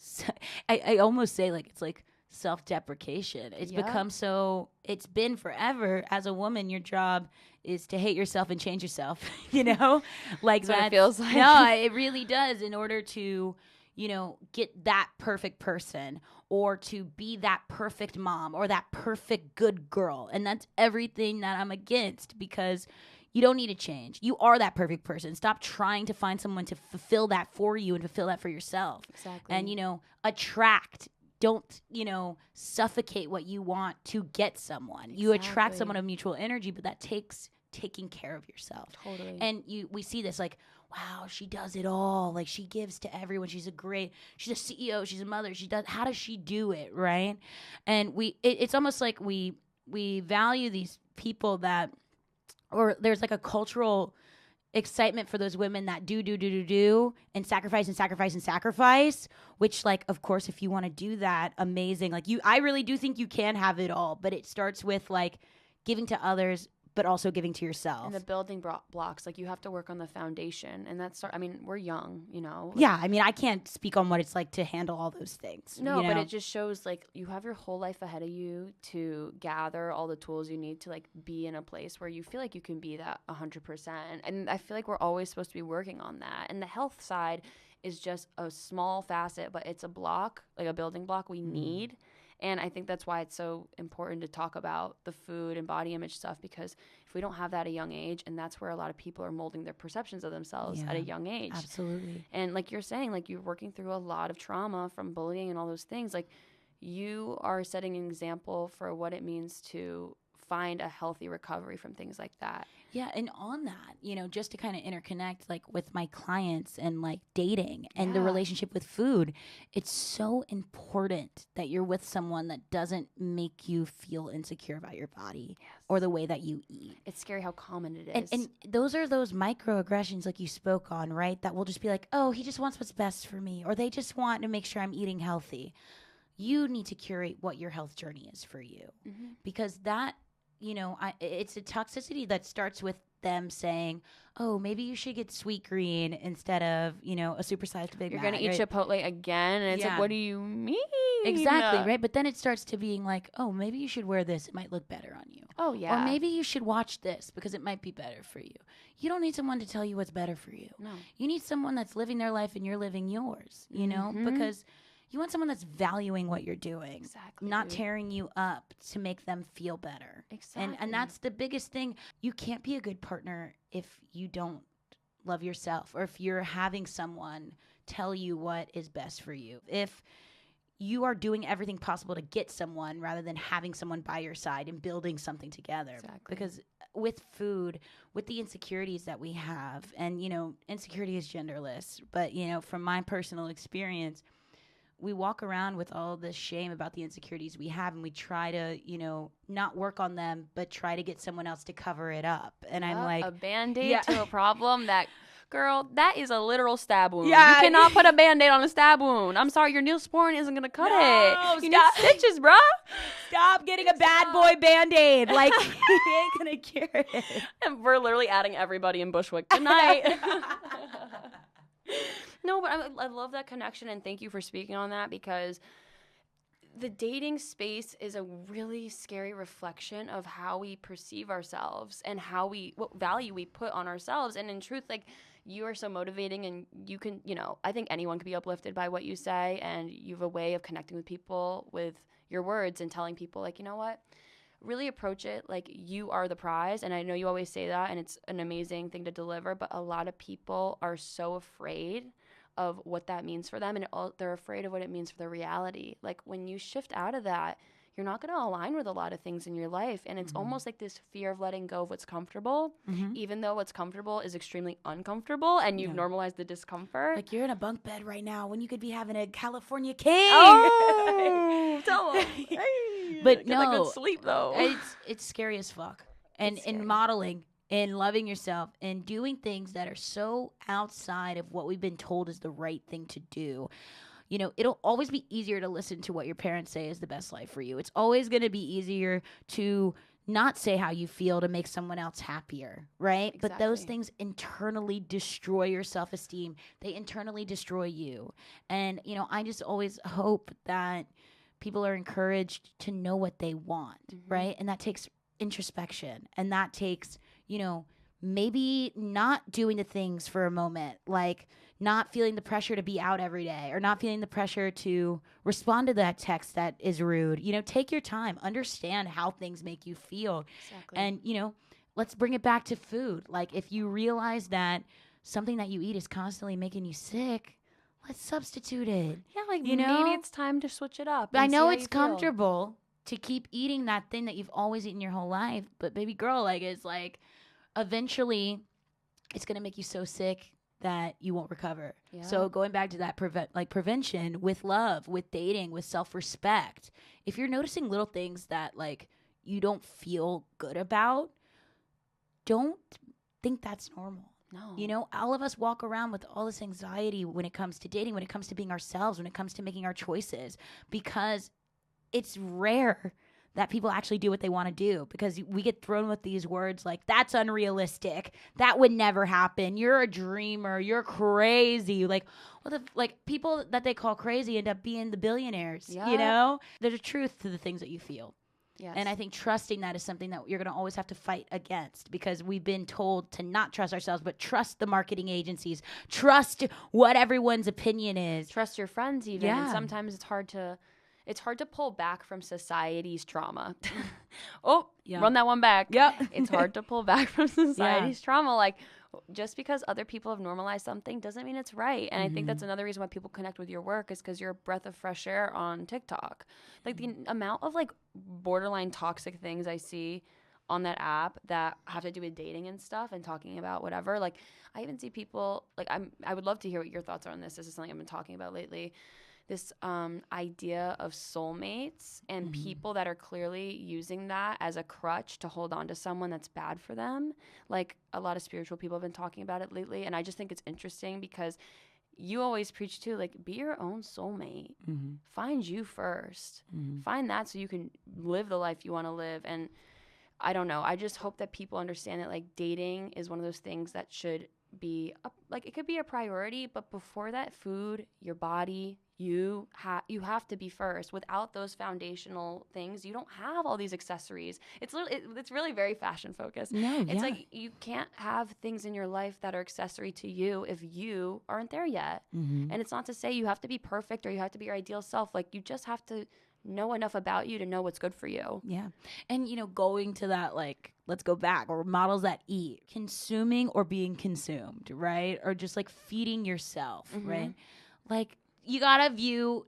I almost say, like, it's like self-deprecation. It's become so, it's been forever. As a woman, your job is to hate yourself and change yourself, you know? Like, that's what it feels like. No, it really does, in order to, you know, get that perfect person or to be that perfect mom or that perfect good girl. And that's everything that I'm against, because you don't need to change. You are that perfect person. Stop trying to find someone to fulfill that for you and fulfill that for yourself. Exactly. And, you know, attract. Don't, you know, suffocate what you want to get someone. You attract someone of mutual energy, but that takes taking care of yourself. Totally. And we see this like, wow, she does it all. Like, she gives to everyone. She's a CEO. She's a mother. How does she do it, right? And it's almost like we value these people that, or there's like a cultural excitement for those women that do and sacrifice, which, like, of course, if you want to do that, amazing. Like, I really do think you can have it all, but it starts with like giving to others, but also giving to yourself. And the building blocks, like, you have to work on the foundation. And I mean, we're young, you know. Yeah, I mean, I can't speak on what it's like to handle all those things. No, you know? but it just shows, like, you have your whole life ahead of you to gather all the tools you need to, like, be in a place where you feel like you can be that 100%. And I feel like we're always supposed to be working on that. And the health side is just a small facet, but it's a block, like a building block we need. And I think that's why it's so important to talk about the food and body image stuff, because if we don't have that at a young age, and that's where a lot of people are molding their perceptions of themselves at a young age. Absolutely. And like you're saying, like, you're working through a lot of trauma from bullying and all those things. Like, you are setting an example for what it means to find a healthy recovery from things like that. Yeah, and on that, you know, just to kind of interconnect, like, with my clients and, like, dating and the relationship with food, it's so important that you're with someone that doesn't make you feel insecure about your body or the way that you eat. It's scary how common it is. And those are those microaggressions, like you spoke on, right? That will just be like, oh, he just wants what's best for me, or they just want to make sure I'm eating healthy. You need to curate what your health journey is for you, because that, you know, it's a toxicity that starts with them saying, oh, maybe you should get sweet green instead of, you know, a supersized Big Mac. You're going to eat Chipotle again. And it's like, what do you mean? Exactly, right? But then it starts to being like, oh, maybe you should wear this. It might look better on you. Oh, yeah. Or maybe you should watch this because it might be better for you. You don't need someone to tell you what's better for you. No. You need someone that's living their life and you're living yours, you know, because you want someone that's valuing what you're doing. Exactly. Not tearing you up to make them feel better. Exactly. And that's the biggest thing. You can't be a good partner if you don't love yourself, or if you're having someone tell you what is best for you. If you are doing everything possible to get someone rather than having someone by your side and building something together. Exactly. Because with food, with the insecurities that we have, and, you know, insecurity is genderless, but, you know, from my personal experience, we walk around with all this shame about the insecurities we have, and we try to, you know, not work on them, but try to get someone else to cover it up. And I'm like, a Band-Aid to a problem that, girl, that is a literal stab wound. Yeah. You cannot put a Band-Aid on a stab wound. I'm sorry, your Neosporin isn't going to cut it. You need stitches, bruh. Stop getting a bad boy Band-Aid. Like, he ain't gonna cure it. And we're literally adding everybody in Bushwick tonight. No, but I love that connection, and thank you for speaking on that, because the dating space is a really scary reflection of how we perceive ourselves and what value we put on ourselves. And in truth, like, you are so motivating, and you can, you know, I think anyone can be uplifted by what you say, and you have a way of connecting with people with your words and telling people, like, you know what, really approach it like you are the prize. And I know you always say that, and it's an amazing thing to deliver, but a lot of people are so afraid of what that means for them, and they're afraid of what it means for their reality. Like, when you shift out of that, you're not going to align with a lot of things in your life, and it's almost like this fear of letting go of what's comfortable, even though what's comfortable is extremely uncomfortable, and you've normalized the discomfort. Like, you're in a bunk bed right now when you could be having a California king. Oh, tell them. Hey, But get that no, good sleep though. It's scary as fuck. And in modeling, and loving yourself, and doing things that are so outside of what we've been told is the right thing to do. You know, it'll always be easier to listen to what your parents say is the best life for you. It's always going to be easier to not say how you feel to make someone else happier, right? Exactly. But those things internally destroy your self-esteem. They internally destroy you. And, you know, I just always hope that people are encouraged to know what they want, right? And that takes introspection, and that takes, you know, maybe not doing the things for a moment, like not feeling the pressure to be out every day, or not feeling the pressure to respond to that text that is rude. You know, take your time, understand how things make you feel. Exactly. And, you know, let's bring it back to food. Like, if you realize that something that you eat is constantly making you sick, let's substitute it. Yeah, like, you know, maybe it's time to switch it up. I and know see it's how you feel. comfortable to keep eating that thing that you've always eaten your whole life, but baby girl, like, it's like, eventually it's going to make you so sick that you won't recover. Yeah. So going back to that prevention with love, with dating, with self-respect, if you're noticing little things that, like, you don't feel good about, don't think that's normal. No. You know, all of us walk around with all this anxiety when it comes to dating, when it comes to being ourselves, when it comes to making our choices, because it's rare that people actually do what they want to do, because we get thrown with these words like, that's unrealistic, that would never happen, you're a dreamer, you're crazy. Like, well, like, people that they call crazy end up being the billionaires. Yeah. You know, there's a truth to the things that you feel. Yes. And I think trusting that is something that you're going to always have to fight against, because we've been told to not trust ourselves, but trust the marketing agencies, trust what everyone's opinion is. Trust your friends even. Yeah. And sometimes it's hard to pull back from society's trauma. Run that one back. Yep. It's hard to pull back from society's trauma. Like, just because other people have normalized something doesn't mean it's right. And I think that's another reason why people connect with your work, is because you're a breath of fresh air on TikTok. Like, the amount of, like, borderline toxic things I see on that app that have to do with dating and stuff and talking about whatever. Like, I even see people, like, I would love to hear what your thoughts are on this. This is something I've been talking about lately. This idea of soulmates and people that are clearly using that as a crutch to hold on to someone that's bad for them. Like, a lot of spiritual people have been talking about it lately. And I just think it's interesting, because you always preach too, like, be your own soulmate. Find you first. Find that so you can live the life you want to live. And I don't know. I just hope that people understand that, like, dating is one of those things that should be, like, it could be a priority. But before that, food, your body, you have to be first. Without those foundational things, you don't have all these accessories. It's really very fashion focused. No, it's like, you can't have things in your life that are accessory to you if you aren't there yet. And it's not to say you have to be perfect or you have to be your ideal self. Like, you just have to know enough about you to know what's good for you. Yeah. And, you know, going to that, like, let's go back, or models that eat, consuming or being consumed, right? Or just, like, feeding yourself, right? Like, you gotta view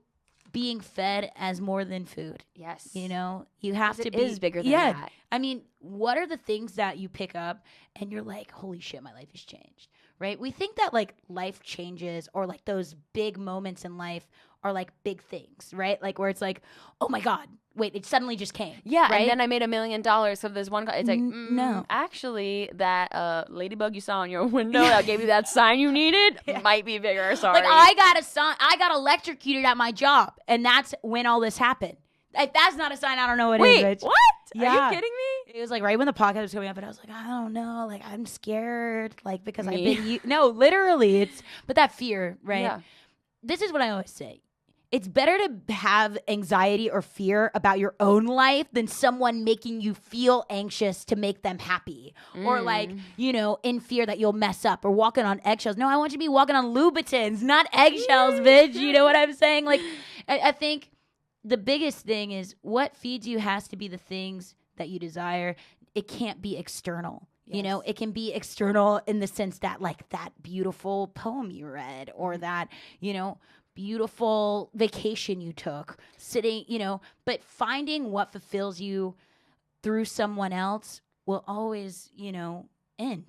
being fed as more than food. Yes. You know, you have to it be. is bigger than that. I mean, what are the things that you pick up and you're like, holy shit, my life has changed, right? We think that like life changes or like those big moments in life are like big things, right? Like where it's like, oh my God, wait, it suddenly just came. Yeah, right? and then I made $1 million. So there's one guy. It's like, no. Actually, that ladybug you saw on your window that gave you that sign you needed might be bigger. Sorry. Like I got electrocuted at my job, and that's when all this happened. If that's not a sign, I don't know what is. Wait, Bitch. what? Yeah. Are you kidding me? It was like right when the podcast was coming up, and I was like, I don't know, like I'm scared, like because Me? I've been no, literally, but that fear, right? Yeah. This is what I always say. It's better to have anxiety or fear about your own life than someone making you feel anxious to make them happy. Or like, you know, in fear that you'll mess up or walking on eggshells. No, I want you to be walking on Louboutins, not eggshells, bitch. You know what I'm saying? Like, I think the biggest thing is what feeds you has to be the things that you desire. It can't be external. Yes. You know, it can be external in the sense that like that beautiful poem you read or that, you know, beautiful vacation you took, sitting, you know, but finding what fulfills you through someone else will always, you know, end.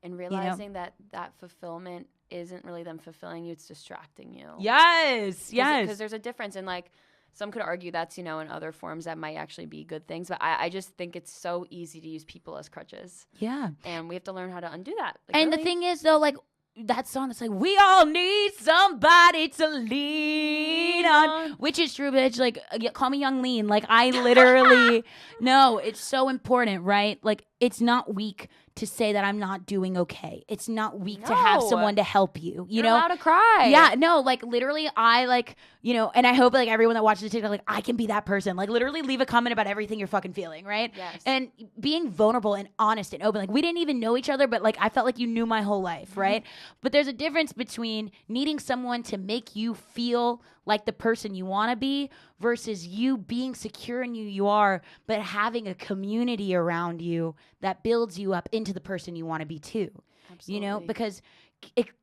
And realizing that fulfillment isn't really them fulfilling you, it's distracting you. Yes. Because there's a difference in like, some could argue that's, you know, in other forms that might actually be good things. But I just think it's so easy to use people as crutches. Yeah. And we have to learn how to undo that. Like, and really? the thing is, though, like, that song that's like, we all need somebody to lean on, which is true, bitch. Like, call me Young Lean. Like, I literally, no, it's so important, right? Like, it's not weak to say that I'm not doing okay. It's not weak to have someone to help you. You You're know, allowed to cry. Yeah, no, like literally, I like, you know, and I hope like everyone that watches the TikTok, like I can be that person. Like literally, leave a comment about everything you're fucking feeling, right? Yes. And being vulnerable and honest and open. Like we didn't even know each other, but like I felt like you knew my whole life, right? But there's a difference between needing someone to make you feel like the person you want to be versus you being secure in who you are, but having a community around you that builds you up into the person you want to be too. Absolutely. You know, because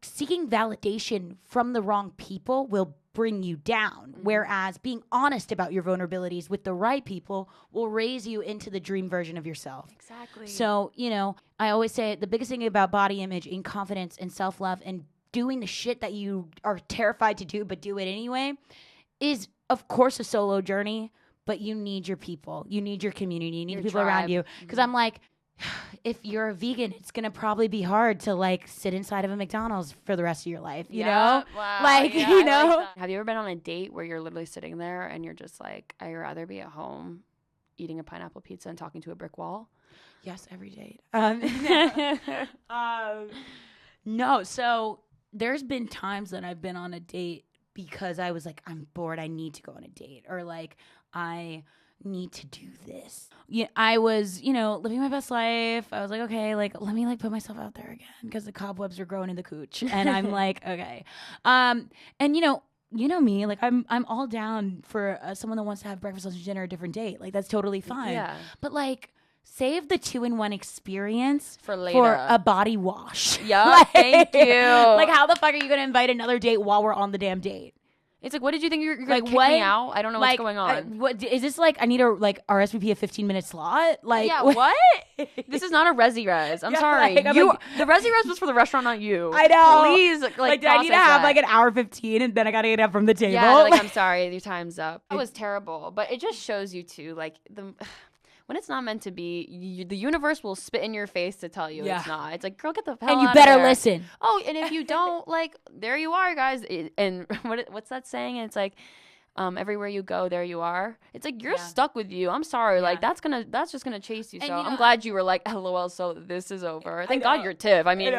seeking validation from the wrong people will bring you down, whereas being honest about your vulnerabilities with the right people will raise you into the dream version of yourself. Exactly. So, you know, I always say the biggest thing about body image and confidence and self-love and doing the shit that you are terrified to do but do it anyway is, of course, a solo journey, but you need your people. You need your community. You need Your people tribe. around you. Because I'm like, if you're a vegan, it's going to probably be hard to, like, sit inside of a McDonald's for the rest of your life, you know? Wow. Like, Yeah, you I know? like that. Have you ever been on a date where you're literally sitting there and you're just like, I'd rather be at home eating a pineapple pizza and talking to a brick wall? Yes, every date. No, so there's been times that I've been on a date because I was like, I'm bored, I need to go on a date. Or like, I need to do this. Yeah, I was, you know, living my best life. I was like, okay, like, let me like put myself out there again because the cobwebs are growing in the cooch. And I'm like, okay. And you know me, like I'm all down for someone that wants to have breakfast, lunch, and dinner, a different date. Like that's totally fine. Yeah. But like, save the 2-in-1 experience For later. for a body wash. Yeah, Like- thank you. Like, how the fuck are you going to invite another date while we're on the damn date? It's like, what did you think you're going Like, to kick what? me out? I don't know Like, what's going on. what is this like? I need a like RSVP a 15-minute slot. Like, Yeah, what? This is not a resi res. I'm Yeah, sorry. like, I'm You, like- the resi res was for the restaurant, not you. I know. Please, like, do I need to process have that. like an hour 15 and then I got to get up from the table? Yeah, like, I'm sorry, your time's up. That was terrible, but it just shows you too, like when it's not meant to be, the universe will spit in your face to tell you Yeah. it's not. It's like, girl, get the hell and you out better of there. listen. Oh, and if you don't, like, there you are, guys. And what's that saying? It's like, everywhere you go, there you are. It's like you're stuck with you. I'm sorry, like that's just gonna chase you. And So you know, I'm glad you were like, LOL. So this is over. Thank know. God you're Tiff. I mean,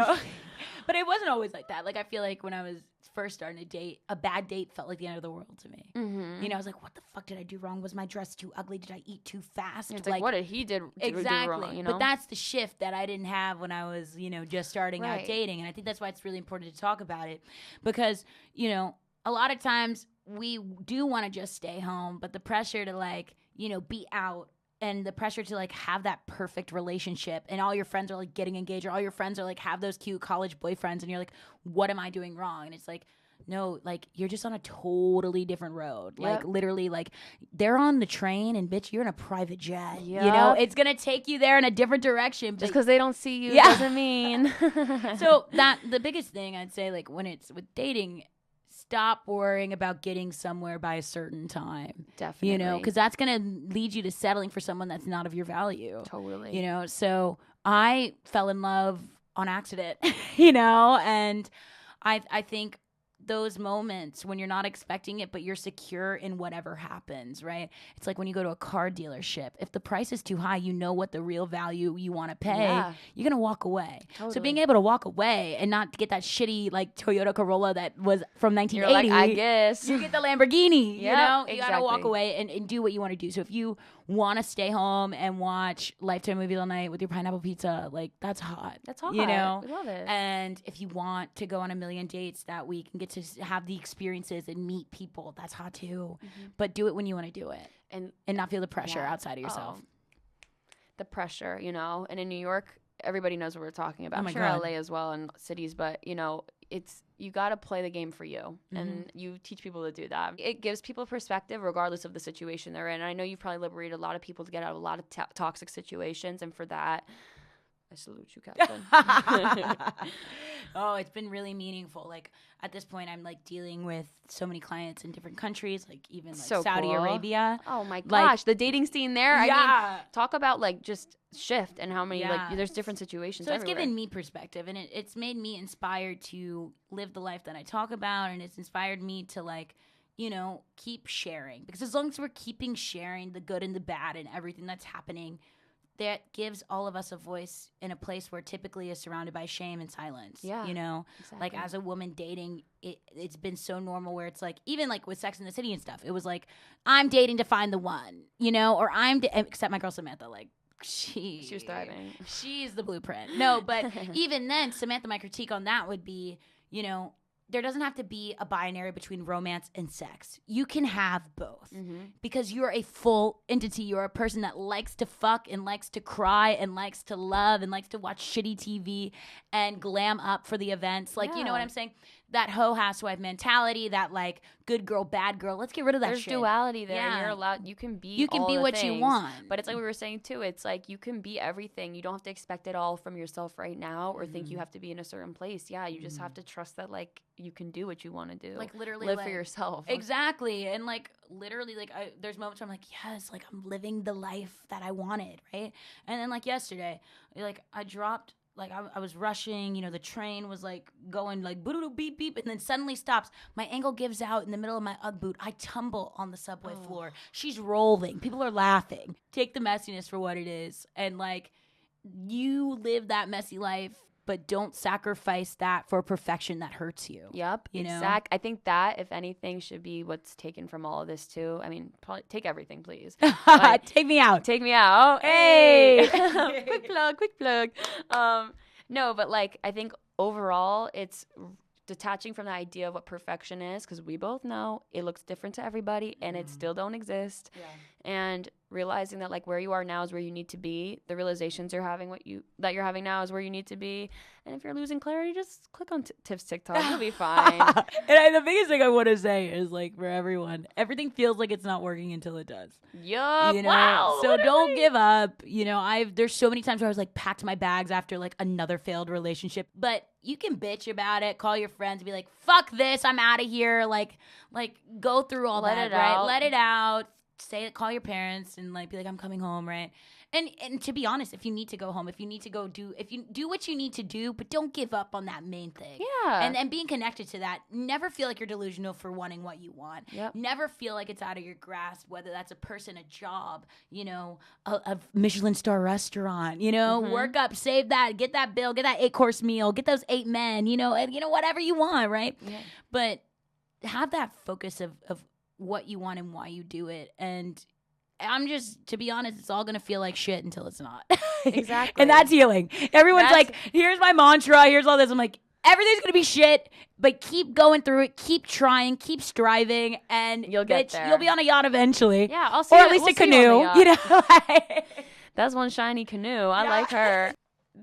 But it wasn't always like that. Like, I feel like when I was first starting a date, a bad date felt like the end of the world to me. mm-hmm. You know, I was like, what the fuck did I do wrong? Was my dress too ugly? Did I eat too fast? It's like, what did he do Exactly. wrong? You know, But that's the shift that I didn't have when I was, you know, just starting out Right. dating. And I think that's why it's really important to talk about it. Because, you know, a lot of times we do want to just stay home, but the pressure to like, you know, be out and the pressure to like have that perfect relationship and all your friends are like getting engaged or all your friends are like have those cute college boyfriends and you're like, what am I doing wrong? And it's like, no, like, you're just on a totally different road. Like, Yep. literally, like, they're on the train, and, bitch, you're in a private jet. You Yep. know? It's going to take you there in a different direction. Just but- because they don't see you Yeah. doesn't mean. So, the biggest thing I'd say, like, when it's with dating, stop worrying about getting somewhere by a certain time. Definitely. You know? Because that's going to lead you to settling for someone that's not of your value. Totally. You know? So, I fell in love on accident, you know? And I think those moments when you're not expecting it, but you're secure in whatever happens, right? It's like when you go to a car dealership. If the price is too high, you know what the real value you want to pay. Yeah. You're going to walk away. Totally. So being able to walk away and not get that shitty like Toyota Corolla that was from 1980. You're like, I guess. You get the Lamborghini, you Yep, know? You got to walk exactly. away and do what you want to do. So if you want to stay home and watch Lifetime movies all night with your pineapple pizza, like, that's hot. That's hot. You know? We love it. And if you want to go on a million dates that week and get to have the experiences and meet people, that's hot too. But do it when you want to do it and and not feel the pressure Yeah. outside of yourself. The pressure, you know, and in New York, everybody knows what we're talking about. Oh I'm my sure God. LA as well and cities, but you know, you got to play the game for you, Mm-hmm. and you teach people to do that. It gives people perspective regardless of the situation they're in. And I know you've probably liberated a lot of people to get out of a lot of toxic situations, and for that, I salute you, Captain. Oh, it's been really meaningful. Like, at this point, I'm like dealing with so many clients in different countries, like even like So Saudi cool. Arabia. Oh my Like- gosh, the dating scene there. I mean, Yeah. talk about like just shift and how many Yeah. like there's different situations. So it's everywhere. given me perspective, and it's made me inspired to live the life that I talk about, and it's inspired me to, like, you know, keep sharing. Because as long as we're keeping sharing the good and the bad and everything that's happening, that gives all of us a voice in a place where typically is surrounded by shame and silence. Yeah, You know? Like, exactly. as a woman dating, it's been so normal where it's like, even like with Sex in the City and stuff, it was like, I'm dating to find the one, you know? Or except my girl Samantha, like, she was thriving. She's the blueprint. No, but even then, Samantha, my critique on that would be, you know, there doesn't have to be a binary between romance and sex. You can have both because you're a full entity. You're a person that likes to fuck and likes to cry and likes to love and likes to watch shitty TV and glam up for the events. Like, you know what Yeah. I'm saying? That hoe housewife mentality, that like good girl, bad girl. Let's get rid of that There's shit. duality there. Yeah. You're allowed. You can be. You can all be the what you things. want. But it's like we were saying too. It's like you can be everything. You don't have to expect it all from yourself right now, or think you have to be in a certain place. Yeah, you just have to trust that like you can do what you want to do. Like, literally live like- for yourself. Exactly. And like literally like there's moments where I'm like, yes, like I'm living the life that I wanted, right? And then like yesterday, like I dropped, like I was rushing, you know, the train was like going like boo beep beep, and then suddenly stops. My ankle gives out in the middle of my Ugg boot. I tumble on the subway floor. She's rolling. People are laughing. Take the messiness for what it is, and like you live that messy life, but don't sacrifice that for perfection that hurts you. Yep. You know? I think that, if anything, should be what's taken from all of this too. I mean, probably take everything, please. Take me out. Take me out. Hey! quick plug. No, but like I think overall it's detaching from the idea of what perfection is, because we both know it looks different to everybody and it still don't exist. Yeah. And realizing that like where you are now is where you need to be. The realizations you're having that you're having now is where you need to be. And if you're losing clarity, just click on Tiff's TikTok. You'll be fine. The biggest thing I want to say is like for everyone, everything feels like it's not working until it does. Yup. You know? Wow. So literally. don't give up. You know, there's so many times where I was like packed my bags after like another failed relationship. But you can bitch about it, call your friends, be like, fuck this, I'm out of here. Like go through all Let that, it right? out. Let it out. Call your parents and like be like, I'm coming home, right? And to be honest, if you need to go home, if you need to go if you do what you need to do, but don't give up on that main thing. Yeah. And being connected to that, never feel like you're delusional for wanting what you want. Yep. Never feel like it's out of your grasp, whether that's a person, a job, you know, a Michelin star restaurant, you know, work up, save that, get that bill, get that 8-course meal, get those 8 men, you know, and whatever you want, right? Yeah. But have that focus of what you want and why you do it. And I'm just, to be honest, it's all going to feel like shit until it's not. Exactly. And that's healing. Everyone's That's- like, here's my mantra, here's all this. I'm like, everything's going to be shit, but keep going through it, keep trying, keep striving, and You'll get there. you'll be on a yacht eventually. Yeah, I'll see Or you- at least we'll a see you on canoe, the you yacht. know? That's one shiny canoe. I like her.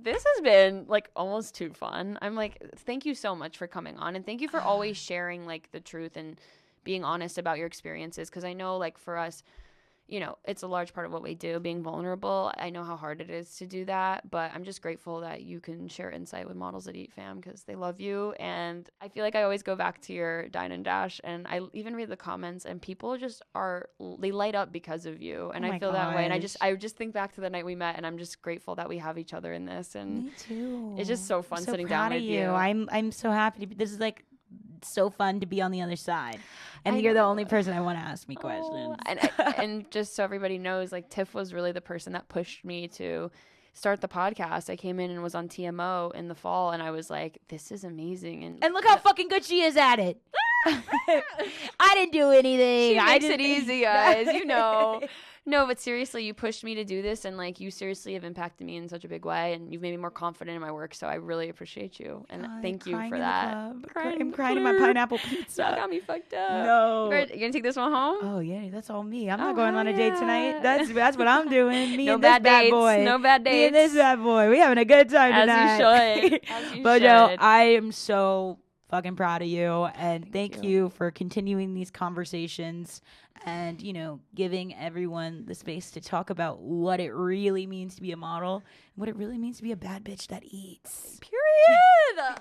this has been like almost too fun. I'm like, thank you so much for coming on, and thank you for always sharing like the truth and being honest about your experiences, because I know like for us, you know, it's a large part of what we do, being vulnerable. I know how hard it is to do that, but I'm just grateful that you can share insight with Models That Eat fam, because they love you. And I feel like I always go back to your Dine and Dash, and I even read the comments, and people just they light up because of you. And I feel that way. And I just think back to the night we met, and I'm just grateful that we have each other in this. And me too. it's just so fun so sitting down with you. I'm so happy to be. This is like so fun to be on the other side, and you're know. the only person I want to ask me questions. And just so everybody knows, like Tiff was really the person that pushed me to start the podcast. I came in and was on TMO in the fall, and I was like, this is amazing. And look how fucking good she is at it. I didn't do anything. She makes it easy, guys. You know. No, but seriously, you pushed me to do this, and like you seriously have impacted me in such a big way, and you've made me more confident in my work. So I really appreciate you, and thank you for that. I'm crying in my pineapple pizza. That got me fucked up. No, you gonna take this one home? Oh yeah, that's all me. I'm not going on a date tonight. That's what I'm doing. Me and this bad bad dates. boy. No bad dates. Me and this bad boy. We having a good time tonight. As you should. As you Pojo, should. I am so fucking proud of you, and thank you for continuing these conversations and, you know, giving everyone the space to talk about what it really means to be a model and what it really means to be a bad bitch that eats. Period.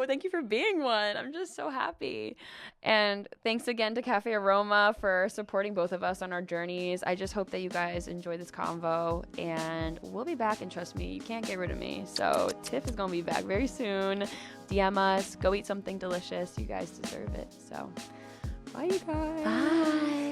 Thank you for being one. I'm just so happy. And thanks again to Cafe Aroma for supporting both of us on our journeys. I just hope that you guys enjoy this convo, and we'll be back, and trust me, you can't get rid of me. So Tiff is going to be back very soon. DM us, go eat something delicious. You guys deserve it. So bye, you guys. Bye.